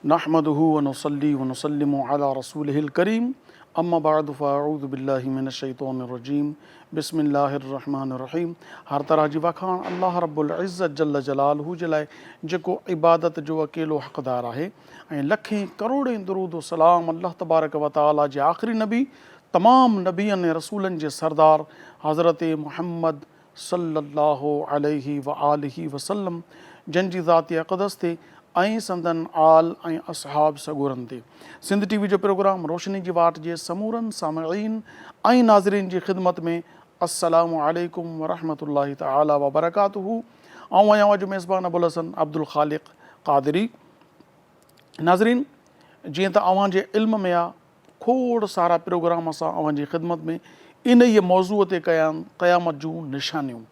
नहमदुहु व नुसल्ली व नुसल्लिमु अला रसूलिहिल करीम अम्मा बाद फ़अऊज़ु बिल्लाहि मिनश शैतानिर रजीम बिस्मिल्लाहिर रहमानिर रहीम। हर तरह जी वखाण अल्लाह रब्बुल इज़्ज़त जल्ल जलालहू जे लाइ जेको इबादत जो अकेलो हक़दार आहे ऐं लखें करोड़ें दुरूद व सलाम अल्लाह तबारक व तआला जे आख़िरी नबी तमाम नबियनि ऐं रसूलनि जे सरदार हज़रत मुहम्मद सल्लल्लाहु अलैहि व आलिहि वसल्लम जंहिंजी ज़ात अक़दस ते ऐं संदन आल ऐं असहाब सगोरनि ते सिंध टीवी जो प्रोग्राम रोशनी जी वाट जे समूरनि सामिईन ऐं नाज़रीन जी ख़िदमत में अस्सलामु अलैकुम वरहमतुल्लाहि तआला व बरकातुहू। आऊं आहियां अॼु मेज़बान अबुल हसन अब्दुल ख़ालिक़ क़ादिरी। नाज़रीन, जीअं त अव्हांजे इल्म में आहे, खोड़ सारा प्रोग्राम असां अव्हांजी ख़िदमत में इन ई मौज़ूअ ते कया आहिनि, क़यामत जूं निशानियूं।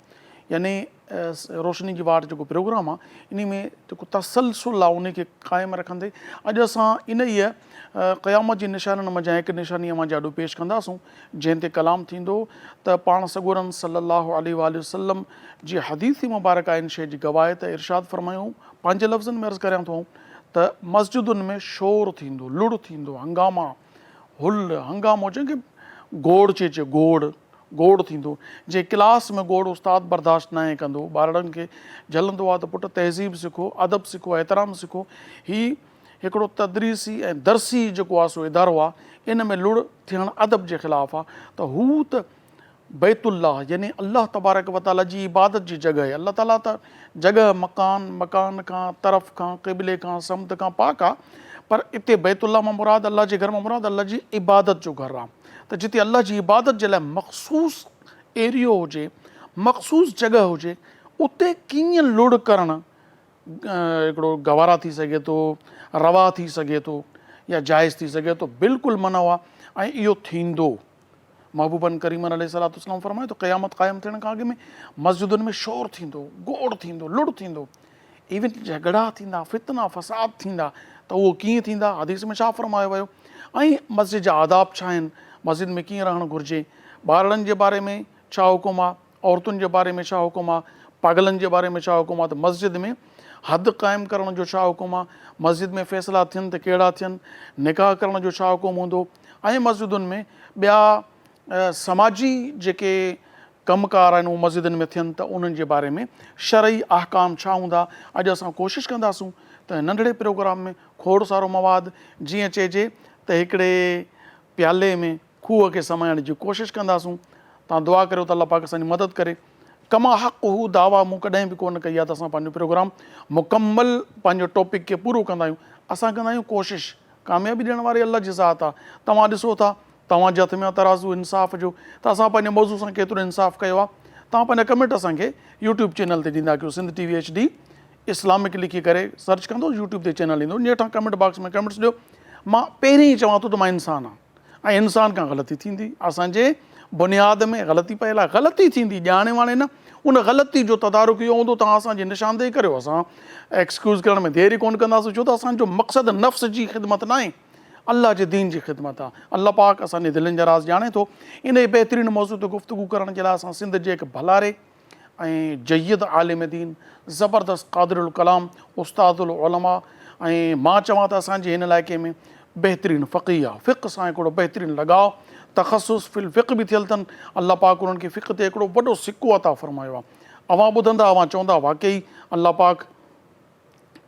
यानी रोशनी जी वाट जेको प्रोग्राम आहे इन में जेको तसलसुल आहे उन खे क़ाइमु रखंदे अॼु असां इन ई क़यामत जी निशानियुनि मंझां हिकु निशानी अव्हां जे ॾाढो पेश कंदासूं, जंहिं ते कलाम थींदो त पाण सगोरन सल्लल्लाहु अलैहि वसल्लम जी हदीसी मुबारक इन शइ जी गवाह त इरशाद फरमायूं, पंहिंजे लफ़्ज़नि में अर्ज़ु करियां थो त मस्जिदुनि में शोर थींदो, लुड़ थींदो, हंगामा, हुल हंगामो, जंहिंखे गोड़ चइजे, गोड़ थींदो। जे क्लास में गोड़ उस्ताद बर्दाश्त न कंदो, ॿारनि खे झलंदो आहे त पुटु तहज़ीब सिखो, अदब सिखो, एहतराम सिखो। हीउ हिकिड़ो तदरीसी ऐं दरसी जेको आहे सो इदारो आहे, इन में लुड़ थियणु अदब जे ख़िलाफ़ु आहे। त हू त बैतुल्लाह यानी अल्लाह तबारक व तआला जी इबादत जी जॻह आहे। अल्लाह ताला त जॻह मकान खां, तरफ़ खां, क़िबले खां, समुंड खां पाक आहे, पर इते बैतुल्लाह मां मुराद अल्लाह जे घर मां मुराद अल्लाह जी इबादत जो घरु आहे। त जिते अल्लाह जी इबादत जे लाइ मख़सूस एरियो हुजे, मख़सूस जॻह हुजे, उते कीअं लुड़ करणु हिकिड़ो गवारा थी सघे थो, रवा थी सघे थो या जाइज़ थी सघे थो, बिल्कुलु मना आहे। ऐं इहो थींदो। महबूबन करीमन अलैहिस्सलाम फरमाए थो क़यामत क़ाइमु थियण खां अॻु में मस्जिदुनि में शोर थींदो, गोड़ थींदो, लुड़ थींदो, इवन झगड़ा थींदा, फितना फ़साद थींदा। त उहो कीअं थींदा, हदीस में छा फरमायो वियो ऐं मस्जिद जा आदाब छा आहिनि, मस्जिद में कीअं रहणु घुरिजे, ॿारनि जे बारे में छा हुकुम आहे, औरतुनि जे बारे में छा हुकुम आहे, पागलनि जे बारे में छा हुकुम आहे, त मस्जिद में हद क़ाइमु करण जो छा हुकुम आहे, मस्जिद में फ़ैसिला थियनि त कहिड़ा थियनि, निकाह करण जो छा हुकुम हूंदो, ऐं मस्जिदुनि में ॿिया समाजी जेके कमकार आहिनि उहे मस्जिदुनि में थियनि त उन्हनि जे बारे में शरई अहकाम छा हूंदा। अॼु असां कोशिशि कंदासूं त नंढड़े प्रोग्राम में खोड़ सारो मवाद, जीअं चइजे त हिकिड़े प्याले में खूह खे समाइण जी कोशिशि कंदासूं। तव्हां दुआ करियो त अल्लाह पाक असांजी मदद करे। कमा हक़ हू दावा मूं कॾहिं बि कोन कई आहे त असां पंहिंजो प्रोग्राम मुकमल पंहिंजो टॉपिक खे पूरो कंदा आहियूं। असां कंदा आहियूं कोशिशि, कामयाबी ॾियण वारी अल्लाह जी ज़ात आहे। तव्हां ॾिसो था, तव्हांजे हथ में तराज़ू इंसाफ़ जो, त असां पंहिंजे मौज़ू सां केतिरो इंसाफ़ कयो आहे। तव्हां पंहिंजा कमेंट असांखे यूट्यूब चैनल ते ॾींदा कयो, सिंध टीवी HD इस्लामिक लिखी करे सर्च कंदो, यूट्यूब ते चैनल ईंदो, हेठां कमेंट बॉक्स में कमेंट्स ॾियो। मां पहिरीं ई चवां थो त मां इंसानु आहियां ऐं इंसान खां ग़लती थींदी, असांजे बुनियाद में ग़लती पयल आहे, ग़लती थींदी, ॼाणे वाणे न, उन ग़लती जो तदारुक इहो हूंदो, तव्हां असांजी निशानदेही करियो। असां एक्सक्यूज़ करण में देरि ई कोन कंदासीं, छो त असांजो मक़सदु नफ़्स जी ख़िदमत न आहे, अल्लाह जे दीन जी ख़िदमत आहे। अल्लाह पाक असांजे दिलनि जा राज़ ॼाणे थो। इन बहितरीनु मौज़ू ते गुफ़्तगू करण जे लाइ असां सिंध जे हिकु भलारे ऐं जय्यद आलिम दीन, ज़बरदस्त क़ादिरुल कलाम, उस्तादुल उलमा, ऐं मां चवां त असांजे हिन इलाइक़े में बहितरीनु फ़क़ीह आहे, फ़िक़्ह सां हिकिड़ो बहितरीनु लॻाव, तख़सुस फिल फ़िक़्ह बि थियल अथनि। अल्लाह पाक उन्हनि खे फ़िक़्ह ते हिकिड़ो वॾो सिको अता फरमायो आहे। अवां ॿुधंदा, अवां चवंदा वाक़ई अल्लाह पाक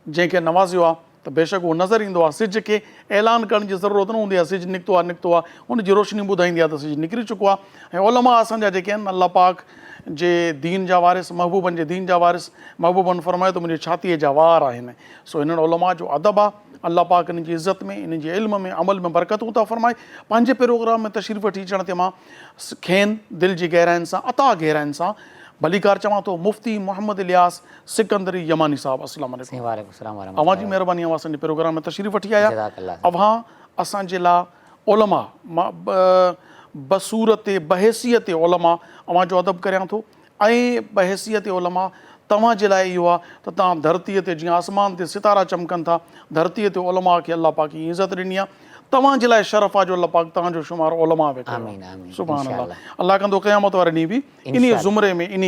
जंहिंखे नवाज़ियो आहे त बेशक उहो नज़र ईंदो आहे। सिज खे ऐलान करण जी ज़रूरत न हूंदी आहे, सिज निकितो आहे हुनजी रोशनी ॿुधाईंदी आहे त सिज निकिरी चुको आहे। ऐं उलमा असांजा जेके आहिनि, अल्लाह पाक जे दीन जा वारिस, महबूबनि जे दीन जा वारिस, महबूबनि फरमायो त मुंहिंजी छातीअ जा वार आहिनि। सो हिननि उलमा जो अदब आहे। अल्लाह पाक इन जी इज़त में, इन जे इल्म में, अमल में बरकतूं था फरमाए। पंहिंजे प्रोग्राम में तशरीफ़ वठी अचण ते मां खेनि दिलि जी गहराइनि सां, अता गहराइनि सां भलीकार चवां थो। मुफ़्ती मोहम्मद इलियास सिकंदरी यमानी साहब, अस्सलाम वालेकुम। अव्हां जी महिरबानी, अव्हां असांजे प्रोग्राम में तशरीफ़ वठी आया। अव्हां असांजे लाइ उलमा बसूरत बहैसियत उलमा, अव्हां जो अदब करियां थो, ऐं बहैसियत उलमा तव्हां जे लाइ इहो आहे त तव्हां धरतीअ ते जीअं आसमान ते सितारा चमकनि था, धरतीअ ते उलमा खे अल्लाह पाक जी इज़त ॾिनी आहे। तव्हांजे लाइ शरफ़ आहे जो अल्लाह पाक तव्हांजो शुमार उलमा में कयो आमीन आमीन सुभान अल्लाह। इंशाअल्लाह अल्लाह कंदो क़यामत वारे ॾींहुं बि इन ज़ुमरे में इन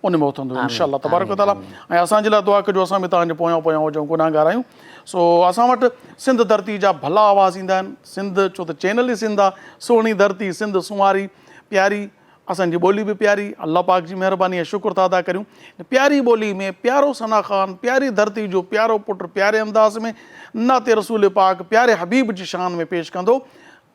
उन में उथंदो इंशाअल्लाह तबारक व तआला। ऐं असांजे लाइ दुआ कजो असां बि तव्हांजे पोयां पोयां हुजूं गुनाहगार आहियूं। सो असां वटि सिंध धरती जा भला आवाज़ ईंदा आहिनि। सिंध छो त चैनल ई सिंध आहे, सुहिणी धरती सिंध सुंवारी प्यारी, असांजी ॿोली बि प्यारी, अल्लाह पाक जी महिरबानी ऐं शुक्र था अदा करियूं। प्यारी ॿोली में प्यारो सना ख़ान प्यारी धरती जो प्यारो पुटु प्यारे अंदाज़ में नाते रसूल पाक प्यारे हबीब जी शान में पेश कंदो।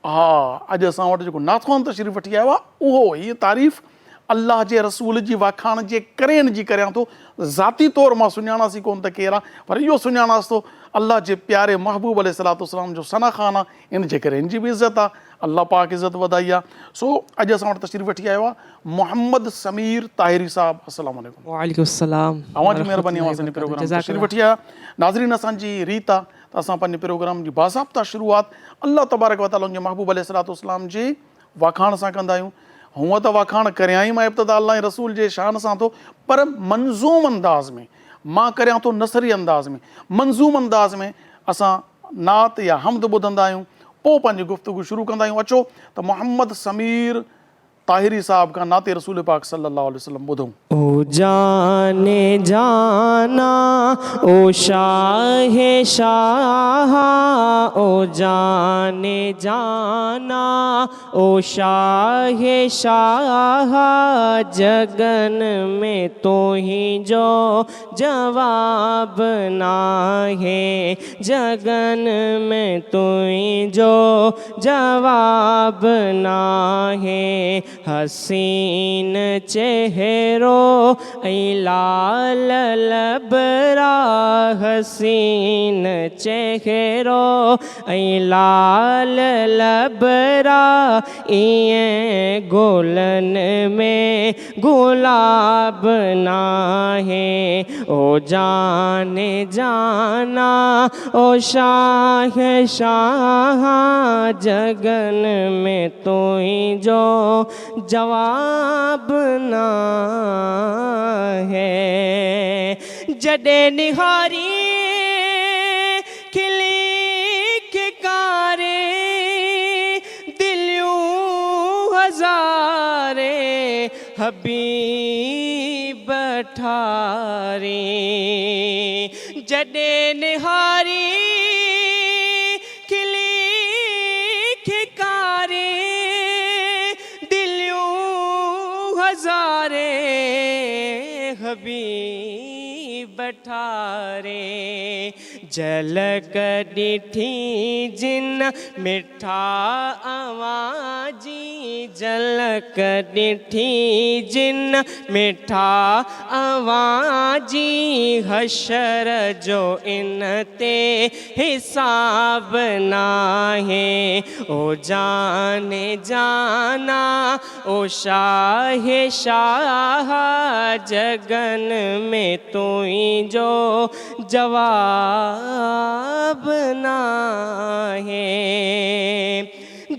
हा, अॼु असां वटि जेको नाथवान तशरीफ़ वठी आयो आहे उहो हीअ तारीफ़ अल्लाह जे रसूल जी वाखाण जे करे इन जी करियां थो। ज़ाती तौरु मां सुञाणासीं कोन त केरु आहे, पर इहो सुञाणासि थो अल्लाह जे प्यारे महबूब अलैहिस्सलाम जो सना ख़ान आहे, इन जे करे इन जी बि इज़त आहे। अल्लाह पाक इज़त वधाई आहे। सो अॼु असां वटि तशरीफ़ वठी आयो आहे मोहम्मद समीर ताहिरी साहब। अस्सलाम वालेकुम। वालेकुम सलाम। अवां जी महिरबानी असांजे प्रोग्राम तशरीफ़ वठी आया। नाज़रीन, असांजी रीत आहे त असां पंहिंजे प्रोग्राम जी बाज़ाब्ता शुरूआत अल्लाह तबारक व तआला जे महबूब अलैहिस्सलाम जे वाखाण सां कंदा आहियूं। हूअं त वाखाण करियां ई मां इब्तिदा अल्लाह ऐं रसूल जे शान सां थो, पर मंज़ूम अंदाज़ में मां करियां थो, नसरी अंदाज़ में मंज़ूम अंदाज़ में असां नात या हमद ॿुधंदा आहियूं, पोइ पंहिंजी गुफ़्तगू शुरू कंदा आहियूं। अचो त मोहम्मद समीर ताहिरी साहब खां नाते रसूल पाक सल्लल्लाहु अलैहि वसल्लम ॿुधूं। ओ जाने जाना ओ शाहे शाह, ओ जाने जाना ओ शाहे शाह, जगन में तो ही जो जवाब ना है, जगन में तो ही जो जवाब ना है। हसीन चेहरो ऐ लाल लबरा, हसीन चेहरो ऐ लाल लबरा, इए गोलन में गुलाब ना है। ओ जाने जाना ओ शाह शाह, जगन में तो ही जो जवाब ना है। जडे निहारी खिली खिकारे, दिलियों हजारे हबीब ठारे। जडे निहारी हबीब ठारे, झलक ॾिठी जिन मिठा आवाजी, झलक ॾिठी जिन मिठा आवाजी, हशर जो इन ते हिसाब ना है। ओ जाने जाना ओ शाह शाह, जगन में तू ही जो जवाब ना है।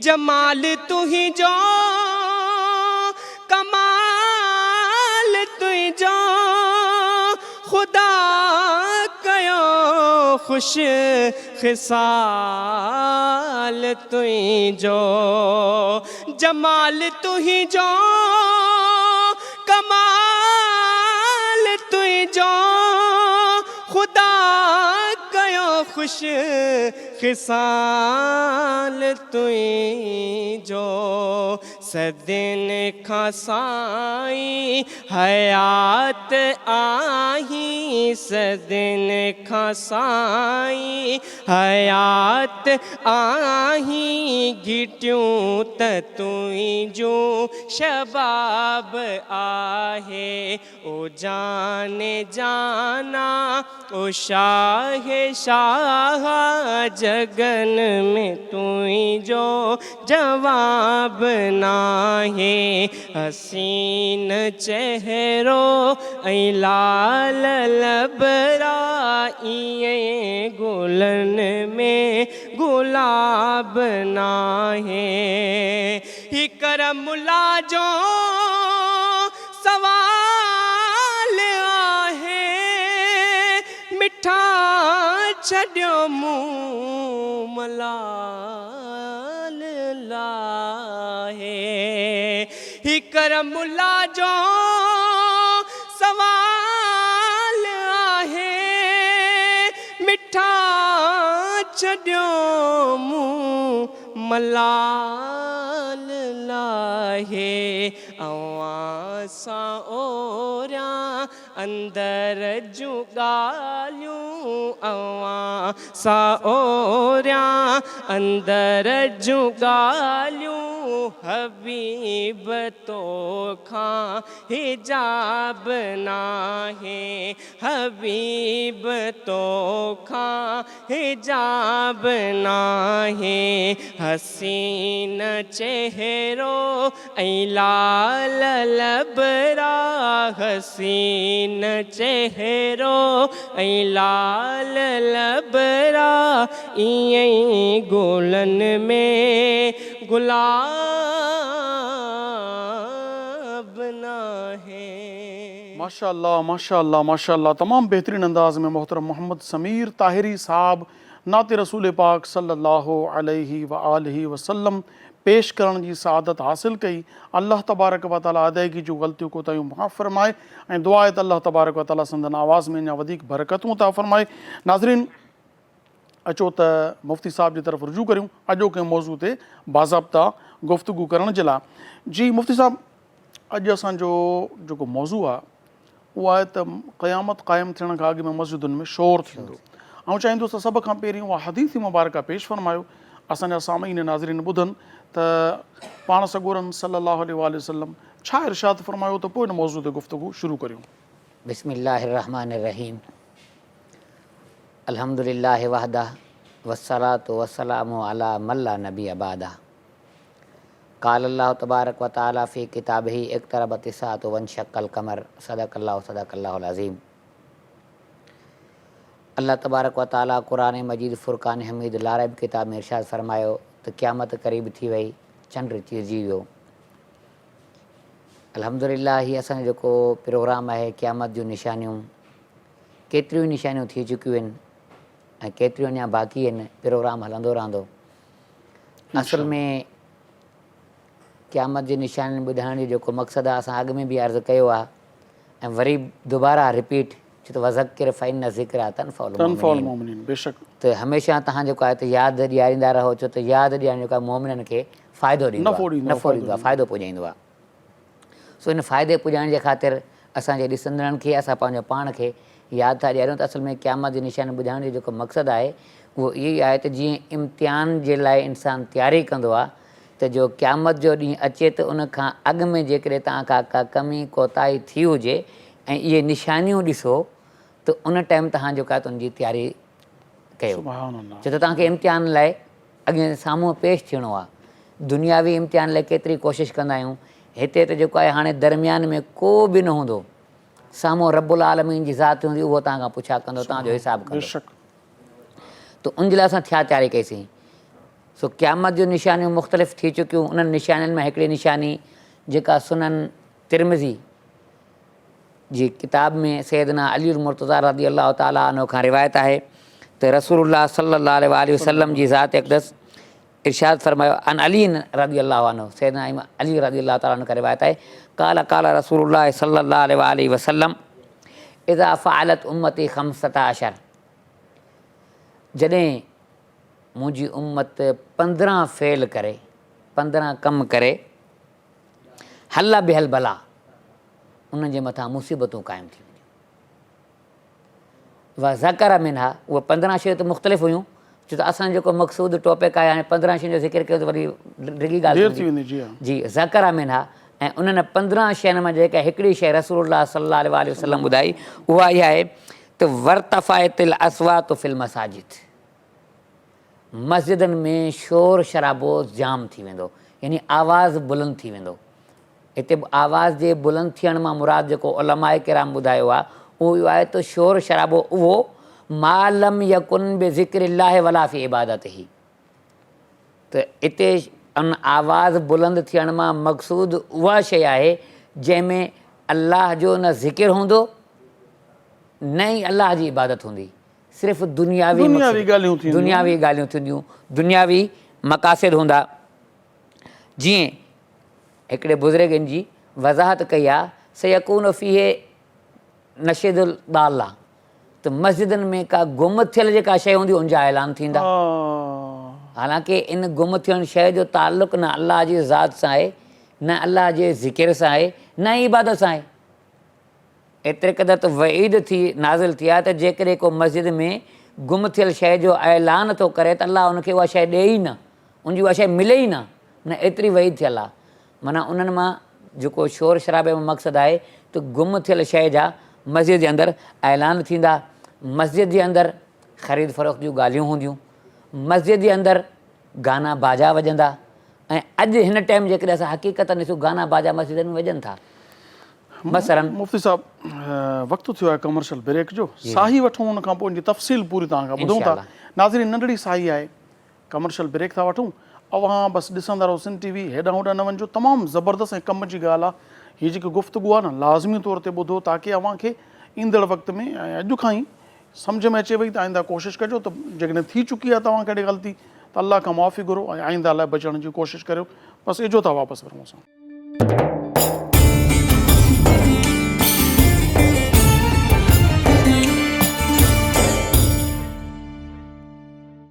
जमाल तू ही जो कमाल तू ही जो, खुदा कयो खुश खिसाल तू ही जो। जमाल तू ही जो कमाल तू ही जो, खुदा कयो खुश खिसाल तू ही जो। सदिन खां साईं हयात आही, सदिन खां साईं हयात आही, घिटियूं त तू ही जो शबाब आहे। ओ जाने जाना ओ शाह शाह, जगन में तू ही जो जवाब ना है। हसीन चेहरो ऐ लाल लबरा, इए गुलन में गुलाब ना है। ही करमुला जो सवाल आहे, मिठा छॾियो मूं मला ही कर मुला जो सवाल आहे मिठा छॾियो मूं मलाल लाहे अवां सां ओरियां अंदर जूं ॻाल्हियूं अवां सां ओरियां अंदर जूं ॻाल्हियूं हबीब तोखां हिजाब नाहे हबीब तोखां हिजाब नाहे हसीन चेहरो ऐं लाल लबरा हसीन चेहरो ऐं लाल लबरा ईअं ई गुलनि में गुलाब नाहे। माशाअल्लाह माशाअल्लाह माशाअल्लाह, तमाम बेहतरीन अंदाज में मोहतरम मोहम्मद समीर ताहिरी साहब नाते रसूल पाक सल्लल्लाहु अलैहि व आलिहि वसल्लम पेश करण जी सआदत हासिल कई। अल्लाह तबारक व तआला अदायगी जूं ग़लतियूं कोताहियूं माफ़ फरमाए ऐं दुआ आहे त अल्लाह तबारक व तआला संदन आवाज़ में अञा वधीक बरकतूं अता फरमाए। नाज़रीन, अचो त मुफ़्ती साहब जी तरफ़ रुजू करियूं अॼोके मौज़ू ते बाज़ाब्ता गुफ़्तगू करण जे लाइ। जी मुफ़्ती साहब, अॼु असांजो जेको मौज़ू आहे उहो आहे त क़यामत क़ाइमु थियण खां अॻु में मस्जिदुनि में शोर थींदो। ऐं चाहींदुसि त सभ खां पहिरीं उहा हदीस मुबारका पेश फरमायो, असांजा सामईन नाज़रीन ॿुधनि त पाण सॻोरनि सल्लल्लाहु अलैहि वसल्लम छा इरशाद फरमायो, त पोइ हिन मौज़ू ते गुफ़्तगू शुरू करियूं। बिस्मिल्लाहिर्रहमानिर्रहीम। अल्हम्दुलिल्लाहि वहदा वस्सलातु वस्सलामु अला मल्ला नबी अबादा। क़ाल अल्लाहु तबारक व तआला फ़ी किताबिही इक़्तरबति साअतु वंशक़्क़ल क़मर सदक़ल्लाहुल अज़ीम। अल्लाह तबारक व तआला क़ुरान मजीद फ़ुरक़ान हमीद लारब किताब में इरशाद फरमायो त क़यामत क़रीब थी वई, चंड चीरजी वियो। अल्हम्दुलिल्लाह, हीअ असांजो जेको प्रोग्राम आहे क़यामत जूं निशानियूं, केतिरियूं निशानियूं थी चुकियूं आहिनि ऐं केतिरियूं अञा बाक़ी आहिनि। प्रोग्राम हलंदो रहंदो। असल में क़यामत जी निशानियूं ॿुधाइण जो जेको मक़सदु आहे, असां अॻु में बि अर्ज़ु कयो आहे ऐं वरी दुबारा रिपीट, छो त वज़किर फ़इन्न ज़िक्रा तनफ़उल मुमिनीन। बेशक त हमेशह तव्हां जेको आहे त यादि ॾियारींदा रहो, छो त यादि ॾियणु जेको आहे मोमिननि खे फ़ाइदो ॾींदो आहे, नफ़ो ॾींदो आहे, फ़ाइदो पुॼाईंदो आहे। सो इन फ़ाइदे पुॼाइण जे ख़ातिर असांजे ॾिसंदड़नि खे, असां पंहिंजो पाण खे यादि था ॾियारियूं त असल में क़यामत जी निशानी ॿुधाइण जो जेको मक़सदु आहे उहो इहो ई आहे त जीअं इम्तिहान जे लाइ इंसानु तयारी कंदो आहे त जो क़यामत जो ॾींहुं अचे त उन खां अॻु में जेकॾहिं तव्हां खां का कमी कोताही थी हुजे ऐं इहे निशानियूं ॾिसो त उन टाइम तव्हां जेको आहे त उनजी तयारी कयो। छो त तव्हांखे इम्तिहान लाइ अॻियां साम्हूं पेश थियणो आहे। दुनियावी इम्तिहान लाइ केतिरी कोशिशि कंदा आहियूं, हिते त जेको आहे हाणे दरमियान में को बि न हूंदो, साम्हूं रब्बुल आलमीन जी ज़ात हूंदी, उहो तव्हां खां पुछा कंदो, तव्हांजो हिसाबु कंदो। त उन जे लाइ असां थिया तयारी कईसीं। सो क़यामत जूं निशानियूं मुख़्तलिफ़ थी चुकियूं। उन्हनि निशानियुनि में हिकिड़ी निशानी जेका सुनन तिरमिज़ी जी किताब में सैयदना अली मुर्तज़ा रज़ी अल्लाह ताला अन्हु खां रिवायत आहे त रसूलुल्लाह सल्लल्लाहु अलैहि वसल्लम जी ज़ात अक़दस इरशाद फरमायो, अन अली रज़ी अल्लाह अन्हु, सैयदना अली रज़ी अल्लाह ताला अन्हु खां रिवायत आहे, काला काला रसूलुल्लाह सल्लल्लाहु अलैहि वसल्लम इज़ा फ़अलत उम्मती ख़म्सता अशर, जॾहिं मुंहिंजी उम्मत 15 फ़ेल करे, 15 कमु करे, हल्ला बिहल भला, उन्हनि जे मथां मुसीबतूं क़ाइमु थी वञनि। व ज़कर मिन्हा, उहे 15 शयूं त मुख़्तलिफ़ हुयूं, छो त असांजो जेको मक़सूदु टॉपिक आहे हाणे 15 शयुनि जो ज़िक्र कयो त वरी डिघी ॻाल्हि थी वेंदी। जी ज़कर मिन्हा, ऐं उन्हनि 15 शयुनि में जेका हिकिड़ी शइ रसूलुल्लाह सल्लल्लाहु अलैहि वसल्लम ॿुधाई उहा इहा आहे त वर्तफ़ाइतिल अस्वातु फ़िल मसाजिद, मस्जिदनि में शोर शराबो जाम थी वेंदो, यानी आवाज़ु बुलंद थी वेंदो। हिते आवाज़ जे बुलंद थियण मां मुराद जेको उलमाए किराम ॿुधायो आहे उहो इहो आहे त शोर शराबो उहो मालम यकुन बि ज़िक्रिल्लाहि वला फ़ी इबादतिही, त हिते उन आवाज़ बुलंद थियण मां मक़सूदु उहा शइ आहे जंहिंमें अलाह जो न ज़िकिर हूंदो न ई अलाह जी इबादत हूंदी, सिर्फ़ु दुनियावी ॻाल्हियूं थींदियूं, दुनियावी मक़ासिद हूंदा। जीअं हिकिड़े बुज़ुर्गनि जी वज़ाहत कई आहे सयकून फ़ीहे नशीदुल दाला, त मस्जिदनि में का गुम थियल जेका शइ हूंदी उनजा ऐलान थींदा। हालांकि इन गुम थियल शइ जो ताल्लुक़ न अलाह जी ज़ात सां आहे, न अलाह जे ज़िकिर सां आहे, न इबादत सां आहे। एतिरे क़दुरु त वईद थी नाज़िल थी आहे त जेकॾहिं को मस्जिद में गुम थियल शइ जो ऐलान थो करे त अलाह उनखे उहा शइ ॾे ई न, उनजी उहा शइ मिले ई न एतिरी वईद थियल आहे। माना उन्हनि मां जेको शोर शराबे में मक़सदु आहे त गुम थियल शइ जा मस्जिद जे अंदरि ऐलान थींदा, मस्जिद जे अंदरि ख़रीद फ़रोख़्त जूं ॻाल्हियूं हूंदियूं, मस्जिद जे अंदरि गाना बाजा वॼंदा। ऐं अॼु हिन टाइम जेकॾहिं असां हक़ीक़त ॾिसूं गाना बाजा मस्जिदनि में वॼनि था। मसलन मुफ़्ती साहब वक़्तु थियो आहे कमर्शियल ब्रेक जो, साही वठूं उन खां पोइ तफ़सील पूरी तव्हां खां ॿुधूं था। नाज़रीन नंढड़ी साही आहे, कमर्शियल ब्रेक था वठूं, अवां बसि ॾिसंदा रहो सिंध टीवी, हेॾां होॾां न वञिजो। तमामु ज़बरदस्त ऐं कम जी ॻाल्हि आहे हीअ जेकी गुफ़्तगू आहे न, लाज़मी तौर ते ॿुधो ताकी अव्हां खे ईंदड़ वक़्त में ऐं अॼु खां ई सम्झ में अचे वई त आईंदा कोशिशि कजो त जेकॾहिं थी चुकी आहे तव्हां कहिड़ी ग़लती त अलाह खां माफ़ी घुरो ऐं आईंदा लाइ बचण जी कोशिशि करियो। बसि एजो था वापसि वठूं असां।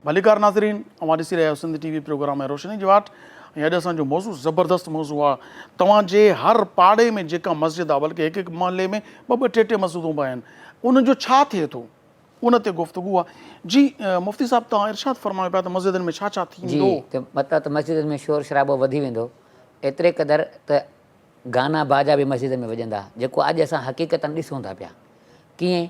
भलीकार नाज़रीन, अवां ॾिसी रहिया आहियो सिंध टीवी प्रोग्राम ऐं रोशनी जी वाट। ऐं अॼु असांजो मौज़ू ज़बरदस्त मौज़ू आहे। तव्हांजे हर पाड़े में जेका मस्जिद आहे, बल्कि हिकु हिकु मोहल्ले में ॿ टे मस्जिदूं बि आहिनि, उनजो छा थिए थो उन ते गुफ़्तगू आहे। जी मुफ़्ती साहब तव्हां इरशाद फरमायो पिया त मस्जिदनि में छा छा थींदो? मतिलबु त मस्जिदनि में शोर शराबो वधी वेंदो, एतिरे क़दुरु त गाना बाजा बि मस्जिद में वॼंदा, जेको अॼु असां हक़ीक़तनि ॾिसूं था पिया। कीअं?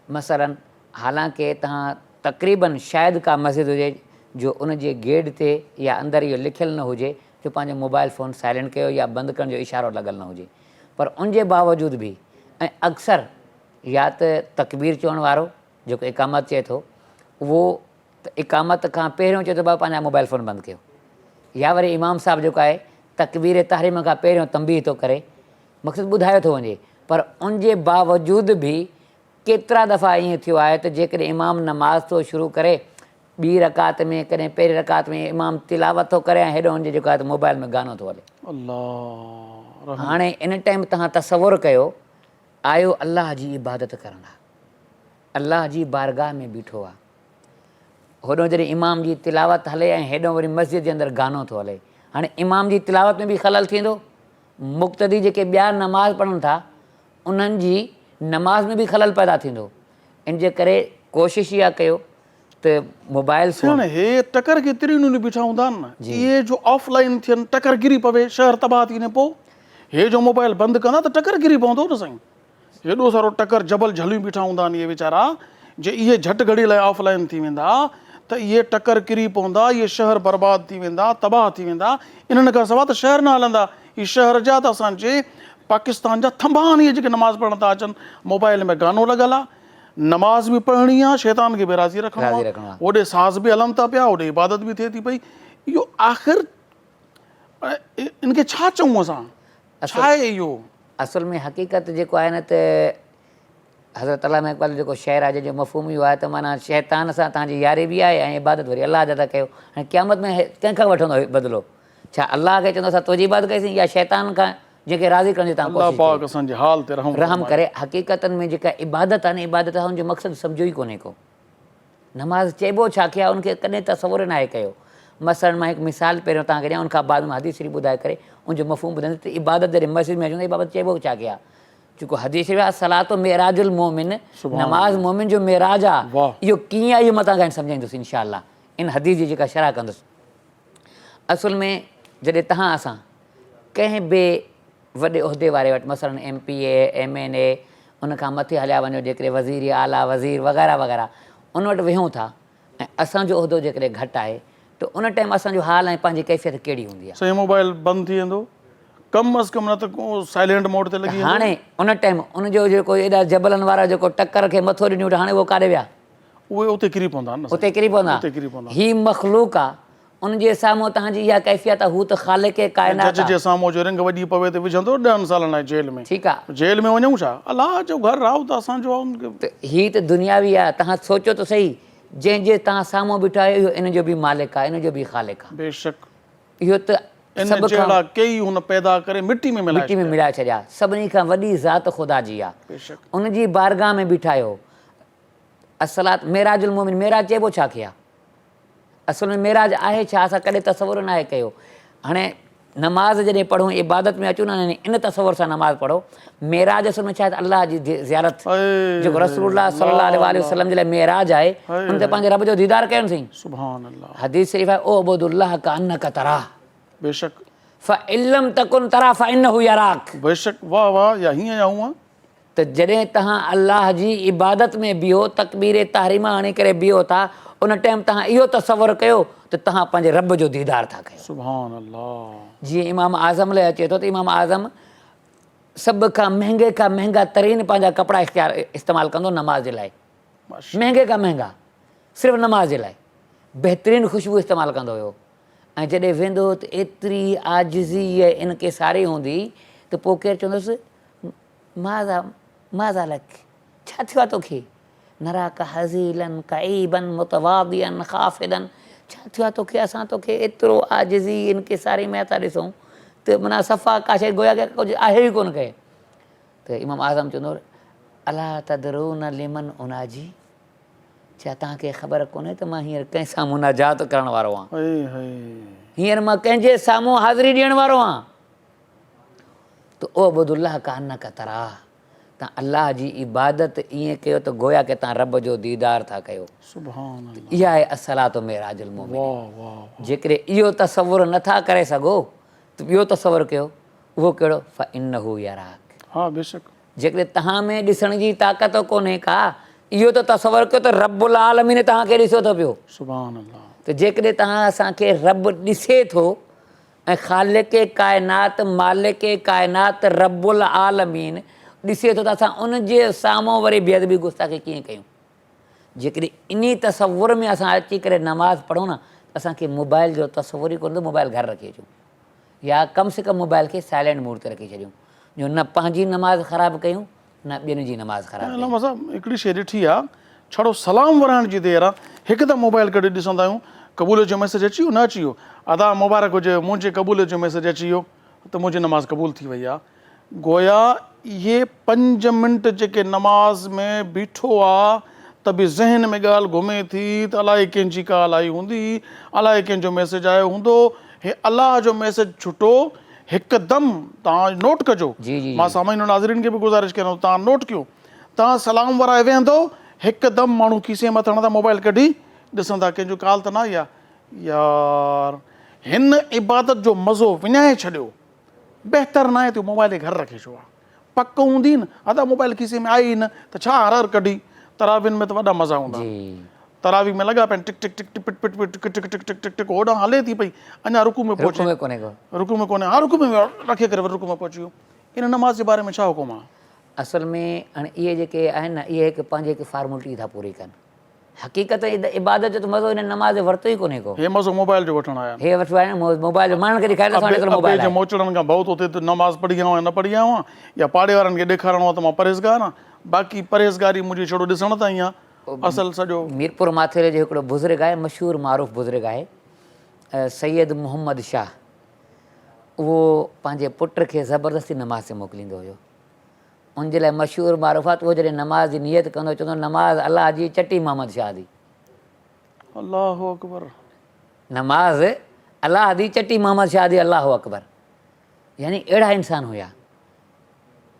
मसलन हालांकि तव्हां तक़रीबन शायदि का मस्जिद हुजे जो उन जे गेट ते या अंदरि इहो लिखियलु न हुजे जो पंहिंजो मोबाइल फ़ोन साइलेंट कयो या बंदि करण जो इशारो लॻल न हुजे, पर उनजे बावजूद बि ऐं अक्सर या त तकबीर चवण वारो जेको इकामत चए थो उहो इकामत खां पहिरियों चए थो भाउ पंहिंजा मोबाइल फ़ोन बंदि कयो, या वरी इमाम साहिबु जेको आहे तकबीर तहरीम खां पहिरियों तंबीह थो करे, मक़सदु ॿुधायो थो वञे। पर उनजे बावजूद बि केतिरा दफ़ा ईअं थियो आहे त जेकॾहिं इमाम नमाज़ थो शुरू करे, ॿी रकात में कॾहिं पहिरीं रकात में इमाम तिलावत थो करे ऐं हेॾो हुनजे जेको आहे त मोबाइल में गानो थो हले। हाणे इन टाइम तव्हां तसवुरु कयो, आयो अलाह जी इबादत करण लाइ, अलाह जी बारगाह में बीठो आहे, होॾो जॾहिं इमाम जी तिलावत हले ऐं हेॾो वरी मस्जिद जे अंदरि गानो थो हले। हाणे इमाम जी तिलावत में बि ख़लल थींदो, मुक़्तदी जेके ॿिया नमाज़ पढ़नि था उन्हनि जी नमाज़ में बि ख़लल पैदा थींदो। इन जे करे कोशिशि इहा कयो त मोबाइल फ़ोन हे टकर के तिरियूं बीठा हूंदा आहिनि न, इहे जो ऑफलाइन थियनि टकर गिरी पवे, शहर तबाह थी वञे, पोइ हे जो मोबाइल बंदि कंदा त टकर गिरी पवंदो न साईं। हेॾो सारो टकर जबल झलियूं बीठा हूंदा आहिनि इहे वीचारा, जे इहे झटि घड़ी लाइ ऑफलाइन थी वेंदा त इहे टकर किरी पवंदा, इहे शहर बर्बाद थी वेंदा, तबाह थी वेंदा। इन्हनि खां सवाइ त शहर न हलंदा। इहे शहर जा त असांजे पाकिस्तान जा थंभा आहिनि इहे जेके नमाज़ पढ़ण था अचनि, मोबाइल में गानो लॻल आहे, नमाज़ बि पढ़णी आहे, शैतान खे बि राज़ी रखणो आहे, होॾे साज़ बि हलनि था पिया, होॾे इबादत बि थिए थी पई। इहो आख़िर इनखे छा चऊं असां, छा आहे इहो? असल में हक़ीक़त जेको आहे न त हज़रत अल्लामा इक़बाल जेको शेर आहे जंहिंजो मफ़हूम इहो आहे त माना शैतान सां तव्हांजी यारी बि आहे ऐं इबादत वरी अलाह जा था कयो। हाणे क़यामत में कंहिंखां वठंदो बदिलो? छा अलाह खे चवंदो असां तुंहिंजी इबादत कईसीं, या शैतान खां जंहिंखे राज़ी करण जी तव्हां रहम करे? हक़ीक़तनि में जेका इबादत आहे न, इबादत आहे हुनजो मक़सदु सम्झो ई कोन्हे को। नमाज़ चइबो छा खे आहे उनखे कॾहिं तसवुरु न आहे कयो। मसलन मां हिकु मिसाल पहिरियों तव्हांखे ॾियां, उनखां बाद में हदीस शरीफ़ ॿुधाए करे उनजो मफ़हूम ॿुधाईंदुसि त इबादत जॾहिं मस्जिद में अचूं इबादत चइबो छा खे आहे। जेको हदीस शरीफ़ आहे सलातो मेराजुल मोमिन, नमाज़ मोमिन जो मेराज आहे। इहो कीअं आहे इहो मां तव्हांखे सम्झाईंदुसि इनशा अल्लाह, इन हदीस जी जेका शरह कंदुसि। असुल में जॾहिं तव्हां असां कंहिं बि वॾे उहिदे वारे वटि मसलन MPA MNA उनखां मथे हलिया वञो, जेकॾहिं वज़ीर आला वज़ीर वग़ैरह वग़ैरह उन वटि वेहूं था ऐं असांजो उहिदो जेकॾहिं घटि आहे त उन टाइम असांजो हाल ऐं पंहिंजी कैफ़ियत कहिड़ी हूंदी आहे? साईं मोबाइल बंदि थी वेंदो, कम अज़ कम न त साइलेंट मोड ते लॻी। हाणे उन टाइम उनजो जेको एॾा जबलनि वारा जेको टकर खे मथो ॾिनियूं, हाणे उहो काॾे विया? उहे उते किरी पवंदा, उते किरी पवंदा। ही मख़लूक आहे, उनजे साम्हूं तव्हांजी इहा कैफ़ियत आहे, हू त ख़ालिक़ काइनात जे साम्हूं जो रिंग वॾी पवे त विझंदो 10 सालनि लाइ जेल में। ठीकु आहे, जेल में वञूं छा? अलाह जो घर राहो त असांजो आहे। ही त दुनियावी आहे। तव्हां सोचो त सही, जंहिंजे तव्हां साम्हूं बीठा आहियो इहो इनजो बि मालिक आहे, इनजो बि ख़ालिक़ आहे। बेशक इहो त इन जहिड़ा कई हुन पैदा करे मिटी में मिलाए छॾिया। सभिनी खां वॾी ज़ात ख़ुदा जी आहे, उनजी बारगाह में बीठायो। असलात मेराजुल मोमिन, मेराज चइबो छा खे आहे? असल में मेराज आहे छा, असां कॾहिं तसवुरु न आहे कयो। हाणे नमाज़ जॾहिं पढ़ूं, इबादत में अचूं न, इन तसवुर सां नमाज़ पढ़ो। मेराज असल में छा आहे? अलाह जी ज़ियारत, जेको रसूलुल्लाह सल्लल्लाहु अलैहि वसल्लम जे लाइ मेराज आहे, हुन ते पंहिंजे रब जो दीदार कयोनि अथईं। सुभान अल्लाह। हदीस शरीफ़ आहे, ओ अबुदुल्लाह कअन्नका तराह बेशक फ़इल्लम तकुन तराह फ़इन्नहु यराक। बेशक, वाह वाह, या हीअं या हूअं। त जॾहिं तव्हां अलाह जी इबादत में बीहो, तकबीर तहरीमा हणी करे बीहो था, उन टाइम तव्हां इहो तसवुरु कयो त तव्हां पंहिंजे रब जो दीदार था कयो। सुभान अल्लाह। जीअं इमाम आज़म लाइ अचे थो त इमाम आज़म सभ खां महांगा तरीन पंहिंजा कपिड़ा इस्तेमालु कंदो नमाज़ जे लाइ। महांगे खां महांगा सिर्फ़ु नमाज़ जे लाइ बहितरीनु ख़ुशबू इस्तेमालु कंदो हुयो। ऐं जॾहिं वेंदो त एतिरी आजिज़ी इनखे सारी हूंदी त पोइ केरु चवंदुसि माज़ा लक, छा थियो आहे तोखे? नरा का हज़ीलन कईबन मुतवादियन ख़ाफ़िदन, छा थियो आहे तोखे? असां तोखे एतिरो आजिज़ी इनके सारी में था ॾिसूं त माना सफ़ा का शइ गोया के कुझु आहे ई कोन कहे। त इमाम आज़म चवंदो, अला तदरून लिमन उनाजी, छा तव्हांखे ख़बर कोन्हे त मां हींअर कंहिं सां मुनाजात करण वारो आहियां, हींअर मां कंहिंजे साम्हूं हाज़िरी ॾियण वारो आहियां। त ओ अबुदुल्लाह कअन्नका तराह, तव्हां अलाह जी इबादत ईअं कयो त गोया के तव्हां रब जो दीदार था कयो। सुभान अल्लाह। इहा आहे असलात मेराजुल मोमिन। जेकॾहिं इहो तसवुरु नथा करे सघो त ॿियो तसवुरु कयो, उहो कहिड़ो? फ़इन्नहु यराक। हा बेशक। जेकॾहिं तव्हां में ॾिसण जी ताक़त कोन्हे का, इहो त तसवुरु कयो त रब्बुल आलमीन तव्हांखे ॾिसो थो पियो। सुभान अल्लाह। त जेकॾहिं तव्हां असांखे रब ॾिसे थो ऐं ख़ालिक़ काइनात मालिक काइनात रब्बुल आलमीन ॾिसे थो त असां उनजे साम्हूं वरी बेअदबी गुस्ताखी कीअं कयूं? जेकॾहिं इन तसवुर में असां अची करे नमाज़ पढ़ूं न, असांखे मोबाइल जो तसवुरु ई कोन थो, मोबाइल घर रखी अचूं या कम से कम मोबाइल खे साइलेंट मोड ते रखी छॾियूं, जो न पंहिंजी नमाज़ ख़राबु कयूं न ॿियनि जी नमाज़ ख़राबु कयूं। असां हिकिड़ी शइ ॾिठी आहे, छड़ो सलाम वराइण जी देरि आहे, हिकदमि मोबाइल कढी ॾिसंदा आहियूं, क़बूल जो मैसेज अची वियो न अची वियो, अदा मुबारक हुजे, मुंहिंजे क़बूल जो मैसेज अची वियो त मुंहिंजी नमाज़ क़बूल थी वई आहे। गोया इहे 5 मिंट जेके नमाज़ में बीठो आहे त बि ज़हन में ॻाल्हि घुमे थी त अलाए कंहिंजी कॉल आई हूंदी, अलाए कंहिंजो मैसेज आयो हूंदो, हे अलाह जो मैसेज छुटो हिकदमि तव्हां नोट कजो। मां सामाईन नाज़रीन खे बि गुज़ारिश कयां, तव्हां नोट कयो, तव्हां सलाम वराए वेहंदो, हिकदमि माण्हू खीसे मथां हणंदा, मोबाइल कढी ॾिसंदा कंहिंजो कॉल त न आई आहे। यार हिन इबादत जो मज़ो विञाए छॾियो, बहितर न आहे त मोबाइल घर रखे छो आहे, पक हूंदी न, अदा मोबाइल खीसे में आई न त छा हर कढी। तरावियुनि में त वॾा मज़ा हूंदा, तरावी में लॻा पिया टिक टिक टिक टिक टिक टिक टिक टिक टिक टिक टिक टिक होॾां हले थी पई, अञा रुकू में पहुचे, रुकू में कोन्हे, हा रुकू में रखे करे रुकू में पहुची वियो। इन नमाज़ जे बारे में छा हुकुम आहे? असल में हाणे इहे जेके आहिनि न, इहे हिकु पंहिंजे हिकु फॉर्मेलिटी था पूरी कनि। हक़ीक़त इबादत जो त मज़ो हिन नमाज़ वरितो ई कोन्हे को, हे मज़ो मोबाइल जो वठण आया, हे वठो आहे न मोबाइल जो। माण्हुनि खे ॾेखारे मोचड़नि खां बहुत हुते नमाज़ पढ़ी आयो आहियां न पढ़ी आयो आहियां, या पाड़े वारनि खे ॾेखारिणो आहे त मां परहेज़गार आहियां, बाक़ी परहेज़गारी मुंहिंजी छड़ो ॾिसण ताईं आहे। असल सॼो मीरपुर माथेरे जो हिकिड़ो बुज़ुर्ग आहे, मशहूरु मारूफ़ बुज़ुर्ग आहे, सैयद मोहम्मद शाह। उहो पंहिंजे पुट खे ज़बरदस्ती नमाज़ ते मोकिलींदो हुयो, उनजे लाइ मशहूरु मारूफ़ आहे। त उहो जॾहिं नमाज़ जी नियत कंदो, चवंदो नमाज़ अलाह जी चटी मोहम्मद शाह दी। अल्लाहु अकबर। नमाज़ अलाह दी चटी मोहम्मद शाह दी, अल्लाहु अकबर। यानी अहिड़ा इंसान हुया,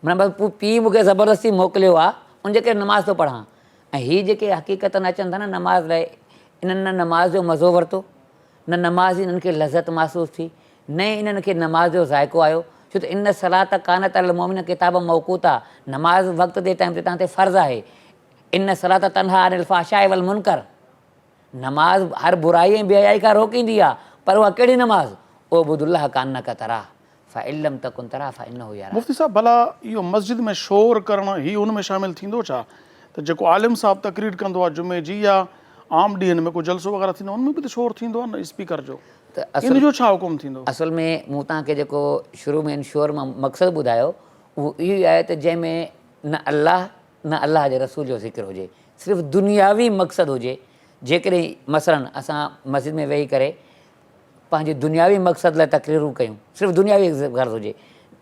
माना बसि पीउ मूंखे ज़बरदस्ती मोकिलियो आहे, उनजे करे नमाज़ थो पढ़ां। ऐं हीअ जेके हक़ीक़त न अचनि था न नमाज़ लाइ, इन्हनि न नमाज़ जो मज़ो वरितो, न नमाज़ इन्हनि खे लज़त महसूसु थी, न इन्हनि खे नमाज़ जो ज़ाइक़ो आयो। छो त इन सलात कानत अल मोमिन किताब मौक़ूता, नमाज़ वक़्त जे टाइम ते तव्हां ते फ़र्ज़ु आहे। इन सलात तनहा अनिल फ़ाहशाइ वल मुनकर, नमाज़ हर बुराई ऐं बेहयाई खां रोकींदी आहे, पर उहा कहिड़ी नमाज़? ओ अबुदुल्लाह कअन्नका तराह फ़इल्लम तकुन तराह फ़इन्नहु यराक। मुफ़्ती साहब, भला इहो मस्जिद में शोर करणु हीउ हुन में शामिलु थींदो छा? त जेको आलिम साहब तक़रीर कंदो आहे जुमे जी या आम ॾींहंनि में को जलसो वग़ैरह थींदो आहे, उनमें बि त शोर थींदो आहे न स्पीकर जो, त इन जो छा हुकुम थींदो? असल में मूं तव्हांखे जेको शुरू में इन शोर मां मक़सदु ॿुधायो, उहो इहो ई आहे त जंहिंमें न अलाह जे रसूल जो ज़िक्र हुजे, सिर्फ़ु दुनियावी मक़सदु हुजे। जेकॾहिं मसलन असां मस्जिद में वेही करे पंहिंजे दुनियावी मक़सद लाइ तकरीरूं कयूं, सिर्फ़ु दुनियावी गर्ज़ हुजे,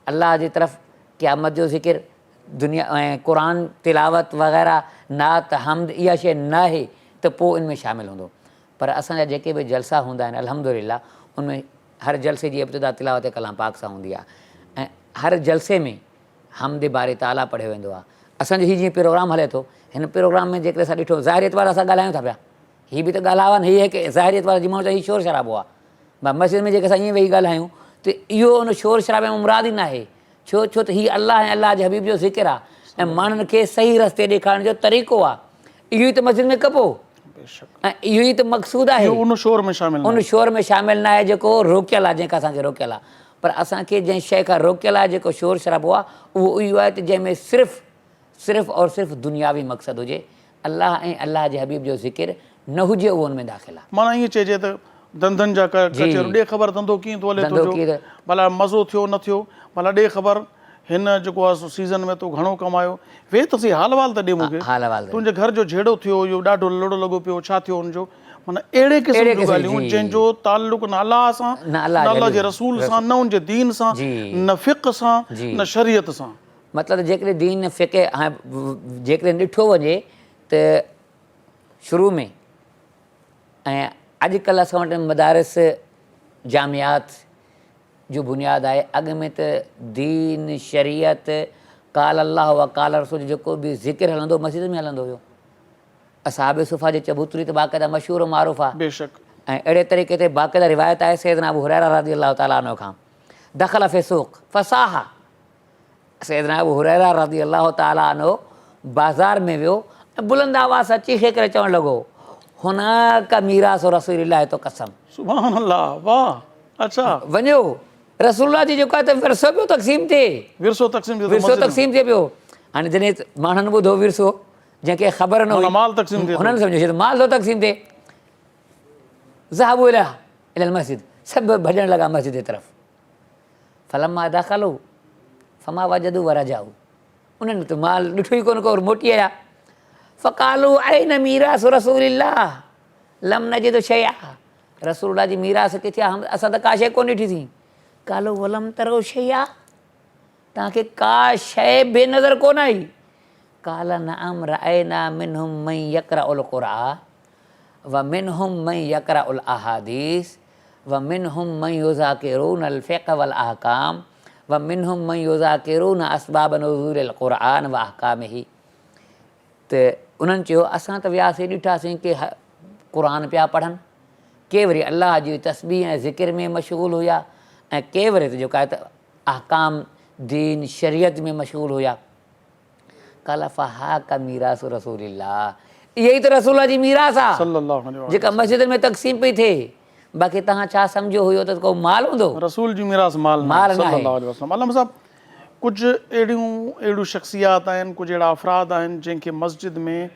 अलाह जी तरफ़ क़यामत जो ज़िक्र, दुनिया ऐं क़ुरान तिलावत वग़ैरह, नात हमद इहा शइ न आहे त पोइ इन में शामिलु हूंदो। पर असांजा जेके बि जलसा हूंदा आहिनि अल्हम्दुलिल्लाह, उनमें हर जलसे जी इब्तिदा तिलावत कलाम पाक सां हूंदी आहे ऐं हर जलसे में हमद बारी ताला पढ़ियो वेंदो आहे। असांजो हीउ जीअं प्रोग्राम हले थो, हिन प्रोग्राम में जेकॾहिं असां ॾिठो ज़ाहिरियत वारा असां ॻाल्हायूं था पिया, हीअ बि त ॻाल्हि आहे, हीअ हिकु ज़ाहिरियत वारा जिमां हीउ शोर शराबो आहे। भई मस्जिद में जेके असां ईअं वेही ॻाल्हायूं त इहो उन शोर शराबे में मुराद ई न आहे, छो त हीउ अलाह ऐं अलाह जे हबीब जो ज़िक्र आहे ऐं माण्हुनि खे सही रस्ते ॾेखारण जो तरीक़ो आहे। इहो ई त मस्जिद में कबो ऐं इहो ई त मक़सूदु आहे। उन शोर में शामिलु न आहे जेको रोकियल आहे, जंहिंखां असांखे रोकियल आहे। पर असांखे जंहिं शइ खां रोकियल आहे, जेको शोर शराबो आहे, उहो इहो आहे त जंहिंमें सिर्फ़ु और सिर्फ़ु दुनियावी मक़सदु हुजे, अलाह ऐं अलाह जे हबीब जो ज़िक्र न हुजे, उहो हुन में दाख़िल आहे। माना ईअं चइजे त धंधनि जा ॾे ख़बर धंधो कीअं थो हले, भला मज़ो थियो न थियो, भला ॾे ख़बर हिन जेको आहे सीज़न में तो घणो कमायो, वे त सही हाल वाल त ॾे मूंखे, तुंहिंजे घर जो जहिड़ो थियो, इहो ॾाढो लोड़ो लॻो पियो, छा थियो हुनजो, माना अहिड़े क़िस्म जूं ॻाल्हियूं जंहिंजो ताल्लुक़ न अलाह सां, न अलाह जे रसूल सां, न उनजे दीन सां, न फ़िक़्ह सां, न शरीयत सां। मतिलबु जेकॾहिं दीन फ़िक़्ह हाणे जेकॾहिं ॾिठो वञे त शुरू में ऐं अॼुकल्ह असां वटि मदारिस जामियात जो बुनियादु आहे, अॻु में त दीन शरीयत काल अलाह व काल रसूल जेको बि ज़िक्र हलंदो मस्जिद में हलंदो हुयो। असहाबे सुफ़ा जी चबूतरी त बाक़ाइदा मशहूरु मारूफ़ आहे, बेशक, ऐं अहिड़े तरीक़े ते बाक़ाइदा रिवायत आहे सैयदना अबू हुरैरा रज़ी अल्लाह ताला अन्हु खां, दख़ल फ़ी सूक़ फ़साहा, सैयदना अबू हुरैरा रज़ी अल्लाह ताला अन्हु बाज़ार में वियो ऐं बुलंद आवाज़ सां चीखे करे चवणु लॻो, हुनाका मीरास रसूलिल्लाह तो कसम, सुभान अल्लाह, वाह, अच्छा, वञो रसूलुल्लाह जी जेको आहे त विरसो पियो तक़सीम थिए, विरसो तक़सीम थिए पियो। हाणे जॾहिं माण्हुनि ॿुधो विरसो, जंहिंखे ख़बर न हुई, हुननि सम्झो त माल थो तक़सीम थिए, ज़हाबू इलल मस्जिद, सभु भॼणु लॻा मस्जिद जे तरफ़, फलम्मा दाख़लू फमा वजदू वरजाऊ, उन्हनि त माल ॾिठो ई कोन को, मोटी आया, फ़क़ालू अयन मीरास रसूलिल्लाह लम नजिद शैआ, रसूलुल्लाह जी मीरास किथे आहे, असां त का शइ कोन ॾिठीसीं। कालो वलम तरो शैआ, तव्हांखे का शइ बेनज़र कोन आई। काल नअम रअयना मिनहुम मन यक़रउल क़ुरआन व मिनहुम मन यक़रउल अहादीस व मिनहुम मन युज़ाकिरून अल फ़िक़्ह वल अहकाम व मिनहुम मन युज़ाकिरून असबाब नुज़ूलिल क़ुरआन व अहकामिही। त उन्हनि चयो असां त वियासीं ॾिठासीं कि क़ुरान पिया पढ़नि, के वरी अलाह जी तस्बीह ऐं ज़िक्र में मशग़ूल हुया ऐं के वरी त जेका आहे त अहकाम दीन शरीयत में मशग़ूल हुया। काला फ़हाका मीरास रसूलिल्लाह, इहा ई त रसूल जी मीरास आहे जेका मस्जिद में तक़सीम पई थिए। बाक़ी तव्हां छा सम्झो हुयो त को माल हूंदो, रसूल जी मीरास माल न आहे। कुझु अहिड़ियूं शख़्सियात आहिनि, कुझु अहिड़ा अफ़राद आहिनि जंहिंखे मस्जिद में